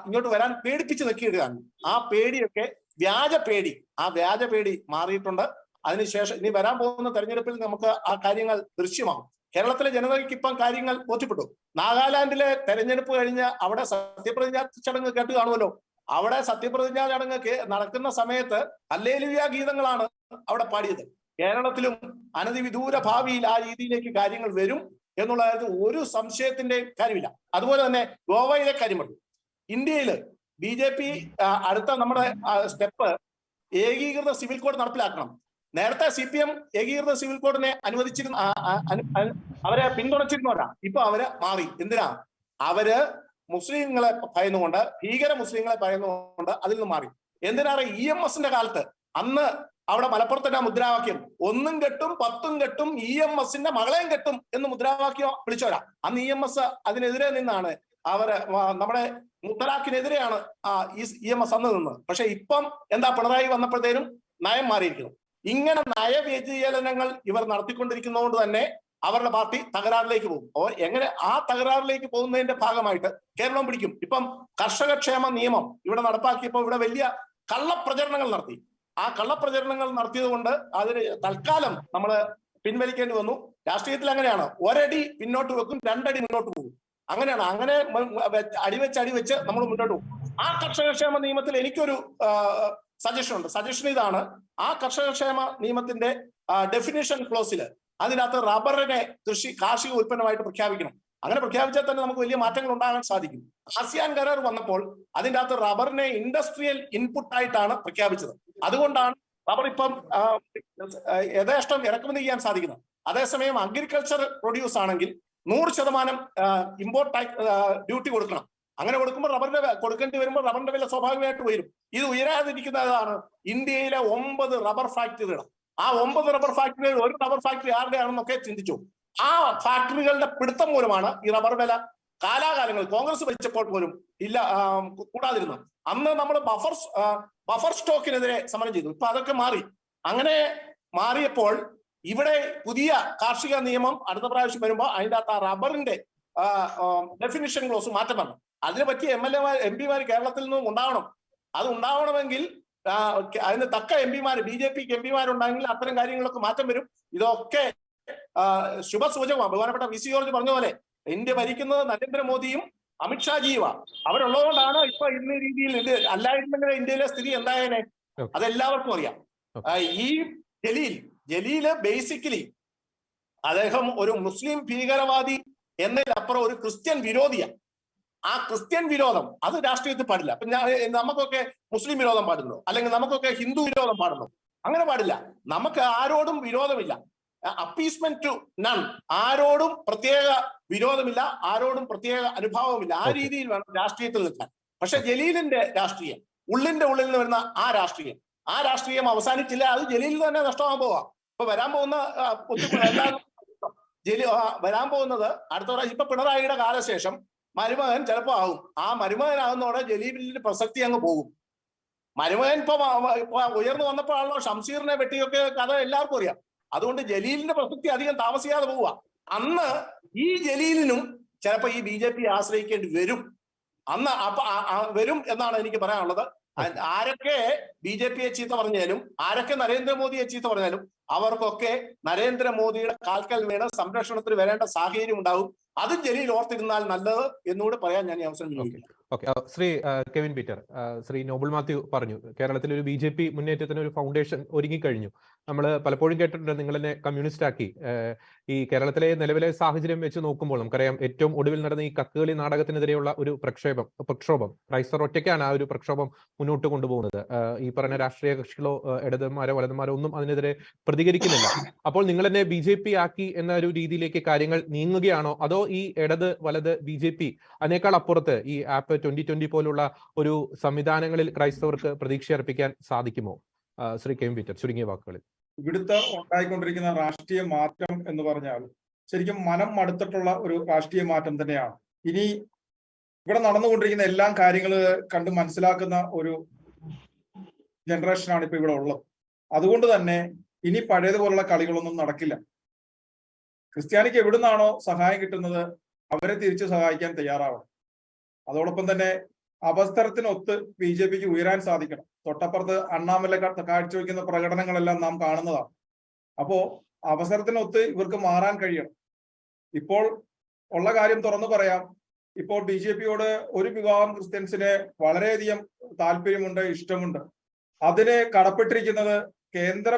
ഇങ്ങോട്ട് വരാൻ പേടിപ്പിച്ച് നിൽക്കുകയാണ്. ആ പേടിയൊക്കെ വ്യാജ പേടി മാറിയിട്ടുണ്ട്. അതിനുശേഷം ഇനി വരാൻ പോകുന്ന തെരഞ്ഞെടുപ്പിൽ നമുക്ക് ആ കാര്യങ്ങൾ ദൃശ്യമാകും. കേരളത്തിലെ ജനതയ്ക്ക് ഇപ്പം കാര്യങ്ങൾ ബോധ്യപ്പെട്ടു. നാഗാലാൻഡിലെ തെരഞ്ഞെടുപ്പ് കഴിഞ്ഞ് അവിടെ സത്യപ്രതിജ്ഞാ ചടങ്ങ് കേട്ട് കാണുമല്ലോ. അവിടെ സത്യപ്രതിജ്ഞാ ചടങ്ങ് നടക്കുന്ന സമയത്ത് ഹല്ലേലൂയ ഗീതങ്ങളാണ് അവിടെ പാടിയത്. കേരളത്തിലും അനധിവിദൂര ഭാവിയിൽ ആ രീതിയിലേക്ക് കാര്യങ്ങൾ വരും എന്നുള്ള കാര്യത്തിൽ ഒരു സംശയത്തിന്റെ കാര്യമില്ല. അതുപോലെ തന്നെ ഗോവയിലെ കാര്യം പറഞ്ഞു. ഇന്ത്യയില് BJP അടുത്ത നമ്മുടെ സ്റ്റെപ്പ് ഏകീകൃത സിവിൽ കോഡ് നടപ്പിലാക്കണം. നേരത്തെ CPM ഏകീകൃത സിവിൽ കോഡിനെ അനുവദിച്ചിരുന്ന അവരെ പിന്തുണച്ചിരുന്നവരാ. ഇപ്പൊ അവര് മാറി. എന്തിനാ? അവര് മുസ്ലിങ്ങളെ ഭയന്നുകൊണ്ട്, ഭീകര മുസ്ലിങ്ങളെ ഭയന്നുകൊണ്ട് അതിൽ നിന്ന് മാറി. എന്തിനാണ്? EMSന്റെ കാലത്ത് അന്ന് അവിടെ മലപ്പുറത്തിന്റെ മുദ്രാവാക്യം 1 കെട്ടും 10 കെട്ടും EMSന്റെ മകളെയും കെട്ടും എന്ന് മുദ്രാവാക്യം വിളിച്ചവരാ. അന്ന് EMS അതിനെതിരെ നിന്നാണ് അവര് നമ്മുടെ മുത്തലാഖിനെതിരെയാണ് EMS അന്ന് നിന്നത്. പക്ഷെ ഇപ്പം എന്താ, പിണറായി വന്നപ്പോഴത്തേനും നയം മാറിയിരിക്കുന്നു. ഇങ്ങനെ നയവ്യതിചലനങ്ങൾ ഇവർ നടത്തിക്കൊണ്ടിരിക്കുന്നതുകൊണ്ട് തന്നെ അവരുടെ പാർട്ടി തകരാറിലേക്ക് പോകും. എങ്ങനെ ആ തകരാറിലേക്ക് പോകുന്നതിന്റെ ഭാഗമായിട്ട് കേരളം പിടിക്കും. ഇപ്പം കർഷകക്ഷേമ നിയമം ഇവിടെ നടപ്പാക്കിയപ്പോൾ ഇവിടെ വലിയ കള്ളപ്രചരണങ്ങൾ നടത്തി. ആ കള്ളപ്രചരണങ്ങൾ നടത്തിയത് കൊണ്ട് അതിന് തൽക്കാലം നമ്മൾ പിൻവലിക്കേണ്ടി വന്നു. രാഷ്ട്രീയത്തിൽ അങ്ങനെയാണ്, ഒരടി പിന്നോട്ട് വെക്കും, 2 അടി മുന്നോട്ട് പോകും. അങ്ങനെയാണ്. അങ്ങനെ അടിവെച്ച് നമ്മൾ മുന്നോട്ട് പോകും. ആ കർഷകക്ഷേമ നിയമത്തിൽ എനിക്കൊരു സജഷൻ ഉണ്ട്. സജഷൻ ഇതാണ്: ആ കർഷകക്ഷേമ നിയമത്തിന്റെ ഡെഫിനിഷൻ ക്ലോസിൽ അതിനകത്ത് റബ്ബറിനെ കാർഷിക ഉൽപ്പന്നമായിട്ട് പ്രഖ്യാപിക്കണം. അങ്ങനെ പ്രഖ്യാപിച്ചാൽ തന്നെ നമുക്ക് വലിയ മാറ്റങ്ങൾ ഉണ്ടാകാൻ സാധിക്കും. ആസിയാൻ കരാർ വന്നപ്പോൾ അതിൻ്റെ അകത്ത് റബ്ബറിനെ ഇൻഡസ്ട്രിയൽ ഇൻപുട്ട് ആയിട്ടാണ് പ്രഖ്യാപിച്ചത്. അതുകൊണ്ടാണ് റബ്ബർ ഇപ്പം യഥേഷ്ടം ഇറക്കുമതി ചെയ്യാൻ സാധിക്കുന്നത്. അതേസമയം അഗ്രികൾച്ചർ പ്രൊഡ്യൂസ് ആണെങ്കിൽ 100% ഇമ്പോർട്ട് ഡ്യൂട്ടി കൊടുക്കണം. അങ്ങനെ കൊടുക്കുമ്പോൾ റബ്ബറിന്റെ കൊടുക്കേണ്ടി വരുമ്പോൾ റബ്ബറിന്റെ വില സ്വാഭാവികമായിട്ട് ഉയരും. ഇത് ഉയരാതിരിക്കുന്നതാണ് ഇന്ത്യയിലെ 9 റബ്ബർ ഫാക്ടറികൾ. ആ 9 റബ്ബർ ഫാക്ടറികൾ, ഒരു റബ്ബർ ഫാക്ടറി ആരുടെയാണെന്നൊക്കെ ചിന്തിച്ചു. ആ ഫാക്ടറികളുടെ പിടുത്തം മൂലമാണ് ഈ റബ്ബർ വില കാലാകാലങ്ങൾ കോൺഗ്രസ് ഭരിച്ചപ്പോൾ പോലും ഇല്ല കൂടാതിരുന്നത്. അന്ന് നമ്മൾ ബഫർ സ്റ്റോക്കിനെതിരെ സമരം ചെയ്തു. ഇപ്പൊ അതൊക്കെ മാറി. അങ്ങനെ മാറിയപ്പോൾ ഇവിടെ പുതിയ കാർഷിക നിയമം അടുത്ത പ്രാവശ്യം വരുമ്പോൾ അതിൻ്റെ അകത്ത് ആ റബ്ബറിന്റെ ഡെഫിനിഷൻ ക്ലോസ് മാറ്റം വരണം. അതിനെ പറ്റി MLA-മാർ MP-മാർ കേരളത്തിൽ നിന്നും ഉണ്ടാവണം. അത് ഉണ്ടാവണമെങ്കിൽ അതിന് തക്ക MP-മാർ, BJPക്ക് MP-മാരുണ്ടെങ്കിൽ അത്തരം കാര്യങ്ങളൊക്കെ മാറ്റം വരും. ഇതൊക്കെ ശുഭസൂചകമാണ്. ബഹുമാനപ്പെട്ട VC ജോർജ് പറഞ്ഞ പോലെ ഇന്ത്യ ഭരിക്കുന്നത് നരേന്ദ്രമോദിയും അമിത്ഷാജിയുമാണ്. അവരുള്ളതുകൊണ്ടാണ് ഇപ്പൊ ഇന്ന രീതിയിൽ. ഇത് അല്ലായിരുന്നെങ്കിൽ ഇന്ത്യയിലെ സ്ഥിതി എന്തായേനെ അതെല്ലാവർക്കും അറിയാം. ഈ ജലീല് ബേസിക്കലി അദ്ദേഹം ഒരു മുസ്ലിം ഭീകരവാദി എന്നതിലപ്പുറം ഒരു ക്രിസ്ത്യൻ വിരോധിയാണ്. ആ ക്രിസ്ത്യൻ വിരോധം അത് രാഷ്ട്രീയത്തിൽ പാടില്ല. അപ്പൊ നമുക്കൊക്കെ മുസ്ലിം വിരോധം പാടുന്നു, അല്ലെങ്കിൽ നമുക്കൊക്കെ ഹിന്ദു വിരോധം പാടുന്നു. അങ്ങനെ പാടില്ല. നമുക്ക് ആരോടും വിരോധമില്ല. Appeasement to none. ആരോടും പ്രത്യേക വിരോധമില്ല, ആരോടും പ്രത്യേക അനുഭാവമില്ല. ആ രീതിയിൽ വേണം രാഷ്ട്രീയത്തിൽ നിൽക്കാൻ. പക്ഷെ ജലീലിന്റെ രാഷ്ട്രീയം, ഉള്ളിന്റെ ഉള്ളിൽ നിന്ന് വരുന്ന ആ രാഷ്ട്രീയം അവസാനിച്ചില്ല. അത് ജലീലിൽ തന്നെ നഷ്ടമാകാൻ പോവാ. ഇപ്പൊ വരാൻ പോകുന്നത് അടുത്ത പ്രാവശ്യം ഇപ്പൊ പിണറായിയുടെ കാലശേഷം മരുമകൻ ചിലപ്പോ ആവും. ആ മരുമകനാകുന്നതോടെ ജലീലിന്റെ പ്രസക്തി അങ്ങ് പോകും. മരുമകൻ ഇപ്പൊ ഉയർന്നു വന്നപ്പോഴാണല്ലോ ഷംസീറിനെ വെട്ടിയൊക്കെ കഥ എല്ലാവർക്കും അറിയാം. അതുകൊണ്ട് ജലീലിന്റെ പ്രസക്തി അധികം താമസിയാതെ പോവുക. അന്ന് ഈ ജലീലിനും ചിലപ്പോ ഈ BJP ആശ്രയിക്കേണ്ടി വരും. അന്ന് വരും എന്നാണ് എനിക്ക് പറയാനുള്ളത്. ആരൊക്കെ BJPയെ ചീത്ത പറഞ്ഞാലും, ആരൊക്കെ നരേന്ദ്രമോദിയെ ചീത്ത പറഞ്ഞാലും അവർക്കൊക്കെ നരേന്ദ്രമോദിയുടെ കാൽക്കൽ വീണ് സംരക്ഷണത്തിന് വരേണ്ട സാഹചര്യം ഉണ്ടാവും. അതും ജലീൽ ഓർത്തിരുന്നാൽ നല്ലത് എന്നുകൂടെ പറയാൻ ഞാൻ ഈ അവസരം വിനിയോഗിക്കുന്നു. ഓക്കെ, ശ്രീ കെവിൻ പീറ്റർ, ശ്രീ നോബിൾ മാത്യു പറഞ്ഞു കേരളത്തിൽ ഒരു BJP മുന്നേറ്റത്തിന് ഒരു ഫൗണ്ടേഷൻ ഒരുങ്ങിക്കഴിഞ്ഞു. നമ്മൾ പലപ്പോഴും കേട്ടിട്ടുണ്ട് നിങ്ങൾ എന്നെ കമ്മ്യൂണിസ്റ്റ് ആക്കി. ഈ കേരളത്തിലെ നിലവിലെ സാഹചര്യം വെച്ച് നോക്കുമ്പോൾ നമുക്കറിയാം ഏറ്റവും ഒടുവിൽ നടന്ന ഈ കക്കുകളി നാടകത്തിനെതിരെയുള്ള ഒരു പ്രക്ഷോഭം ക്രൈസ്തവർ ഒറ്റയ്ക്കാണ് ആ ഒരു പ്രക്ഷോഭം മുന്നോട്ട് കൊണ്ടുപോകുന്നത്. ഈ പറഞ്ഞ രാഷ്ട്രീയ കക്ഷികളോ ഇടതുമാരോ വലതുമാരോ ഒന്നും അതിനെതിരെ പ്രതികരിക്കുന്നില്ല. അപ്പോൾ നിങ്ങൾ എന്നെ BJP ആക്കി എന്ന ഒരു രീതിയിലേക്ക് കാര്യങ്ങൾ നീങ്ങുകയാണോ, അതോ ഈ ഇടത് വലത് BJP അതിനേക്കാൾ അപ്പുറത്ത് ഈ ആപ്പ് 2020 പോലുള്ള ഒരു സംവിധാനങ്ങളിൽ ക്രൈസ്തവർക്ക് പ്രതീക്ഷ അർപ്പിക്കാൻ സാധിക്കുമോ? ശ്രീ കെവിൻ പീറ്റർ, ചുരുങ്ങിയ വാക്കുകളിൽ. ഇവിടുത്തെ ഉണ്ടായിക്കൊണ്ടിരിക്കുന്ന രാഷ്ട്രീയ മാറ്റം എന്ന് പറഞ്ഞാൽ ശരിക്കും മനം മടുത്തിട്ടുള്ള ഒരു രാഷ്ട്രീയ മാറ്റം തന്നെയാണ്. ഇനി ഇവിടെ നടന്നുകൊണ്ടിരിക്കുന്ന എല്ലാ കാര്യങ്ങൾ കണ്ട് മനസ്സിലാക്കുന്ന ഒരു ജനറേഷനാണ് ഇപ്പൊ ഇവിടെ ഉള്ളത്. അതുകൊണ്ട് തന്നെ ഇനി പഴയതുപോലുള്ള കളികളൊന്നും നടക്കില്ല. ക്രിസ്ത്യാനിക്ക് എവിടുന്നാണോ സഹായം കിട്ടുന്നത് അവരെ തിരിച്ചു സഹായിക്കാൻ തയ്യാറാവണം. അതോടൊപ്പം തന്നെ അവസരത്തിനൊത്ത് BJPക്ക് ഉയരാൻ സാധിക്കണം. തൊട്ടപ്പുറത്ത് അണ്ണാമല കാഴ്ചവെക്കുന്ന പ്രകടനങ്ങളെല്ലാം നാം കാണുന്നതാണ്. അപ്പോ അവസരത്തിനൊത്ത് ഇവർക്ക് മാറാൻ കഴിയണം. ഇപ്പോൾ ഉള്ള കാര്യം തുറന്നു പറയാം. ഇപ്പോൾ BJPയോട് ഒരു വിഭാഗം ക്രിസ്ത്യൻസിന് വളരെയധികം താല്പര്യമുണ്ട്, ഇഷ്ടമുണ്ട്. അതിന് കടപ്പെട്ടിരിക്കുന്നത് കേന്ദ്ര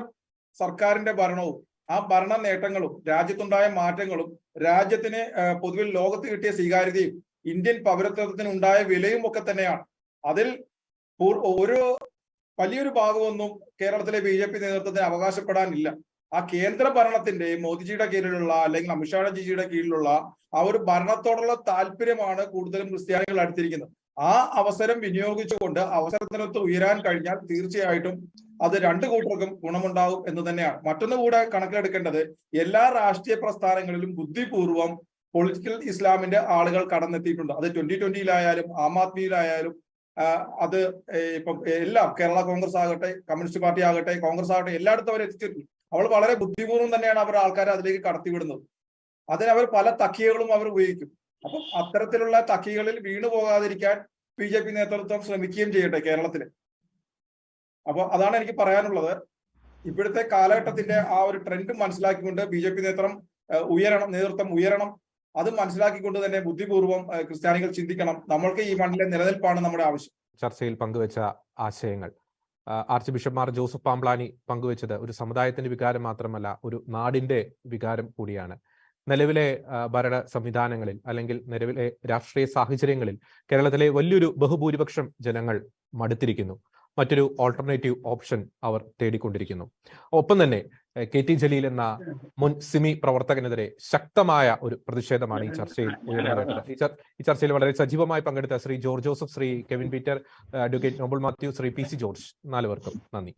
സർക്കാരിന്റെ ഭരണവും ആ ഭരണ നേട്ടങ്ങളും രാജ്യത്തുണ്ടായ മാറ്റങ്ങളും രാജ്യത്തിന് പൊതുവിൽ ലോകത്ത് കിട്ടിയ സ്വീകാര്യതയും ഇന്ത്യൻ പൗരത്വത്തിന് ഉണ്ടായ വിലയും ഒക്കെ തന്നെയാണ്. അതിൽ ഒരു വലിയൊരു ഭാഗമൊന്നും കേരളത്തിലെ BJP നേതൃത്വത്തിന് അവകാശപ്പെടാനില്ല. ആ കേന്ദ്ര ഭരണത്തിന്റെ മോദിജിയുടെ കീഴിലുള്ള അല്ലെങ്കിൽ അമിത്ഷാജിയുടെ കീഴിലുള്ള ആ ഒരു ഭരണത്തോടുള്ള താല്പര്യമാണ് കൂടുതലും ക്രിസ്ത്യാനികൾ അടുത്തിരിക്കുന്നത്. ആ അവസരം വിനിയോഗിച്ചുകൊണ്ട് അവസരത്തിനൊത്ത് ഉയരാൻ കഴിഞ്ഞാൽ തീർച്ചയായിട്ടും അത് രണ്ടു കൂട്ടർക്കും ഗുണമുണ്ടാവും എന്ന് തന്നെയാണ്. മറ്റൊന്ന് കൂടെ കണക്കിലെടുക്കേണ്ടത്, എല്ലാ രാഷ്ട്രീയ പ്രസ്ഥാനങ്ങളിലും ബുദ്ധിപൂർവം പൊളിറ്റിക്കൽ ഇസ്ലാമിന്റെ ആളുകൾ കടന്നെത്തിയിട്ടുണ്ട്. അത് 2020-ലായാലും ആം ആദ്മിയിലായാലും അത് ഇപ്പം എല്ലാം കേരള കോൺഗ്രസ് ആകട്ടെ, കമ്മ്യൂണിസ്റ്റ് പാർട്ടി ആകട്ടെ, കോൺഗ്രസ് ആകട്ടെ, എല്ലായിടത്തും അവർ എത്തിച്ചിട്ടുണ്ട്. അവൾ വളരെ ബുദ്ധിപൂർവ്വം തന്നെയാണ് അവർ ആൾക്കാരെ അതിലേക്ക് കടത്തിവിടുന്നത്. അതിനവർ പല തക്കിയകളും അവർ ഉപയോഗിക്കും. അപ്പം അത്തരത്തിലുള്ള തക്കികളിൽ വീണു പോകാതിരിക്കാൻ BJP നേതൃത്വം ശ്രമിക്കുകയും ചെയ്യട്ടെ കേരളത്തില്. അപ്പൊ അതാണ് എനിക്ക് പറയാനുള്ളത്. ഇപ്പോഴത്തെ കാലഘട്ടത്തിന്റെ ആ ഒരു ട്രെൻഡ് മനസ്സിലാക്കിക്കൊണ്ട് BJP നേതൃത്വം ഉയരണം. അത് മനസ്സിലാക്കിക്കൊണ്ട് തന്നെ ബുദ്ധിപൂർവ്വം ക്രിസ്ത്യാനികൾ ചിന്തിക്കണം. നമ്മൾക്ക് ഈ മണ്ണിലെ നിലനിൽപ്പാണ് നമ്മുടെ ആവശ്യം. ചർച്ചയിൽ പങ്കുവച്ച ആശയങ്ങൾ arch bishop Mar Joseph Pamplany പങ്കുവച്ചത് ഒരു സമുദായത്തിന്റെ വികാരം മാത്രമല്ല, ഒരു നാടിന്റെ വികാരം കൂടിയാണ്. നിലവിലെ ഭരണ സംവിധാനങ്ങളിൽ അല്ലെങ്കിൽ നിലവിലെ രാഷ്ട്രീയ സാഹചര്യങ്ങളിൽ കേരളത്തിലെ വലിയൊരു ബഹുഭൂരിപക്ഷം ജനങ്ങൾ മടുത്തിരിക്കുന്നു. മറ്റൊരു ഓൾട്ടർനേറ്റീവ് ഓപ്ഷൻ അവർ തേടിക്കൊണ്ടിരിക്കുന്നു. ഒപ്പം തന്നെ KT ജലീൽ എന്ന മുൻ സിമി പ്രവർത്തകനെതിരെ ശക്തമായ ഒരു പ്രതിഷേധമാണ് ഈ ചർച്ചയിൽ ഉയർന്നത്. ഈ ചർച്ചയിൽ വളരെ സജീവമായി പങ്കെടുത്ത Shri George Joseph, Shri Kevin Peter, advocate Noble Mathew, Shri PC George, 4 പേർക്കും നന്ദി.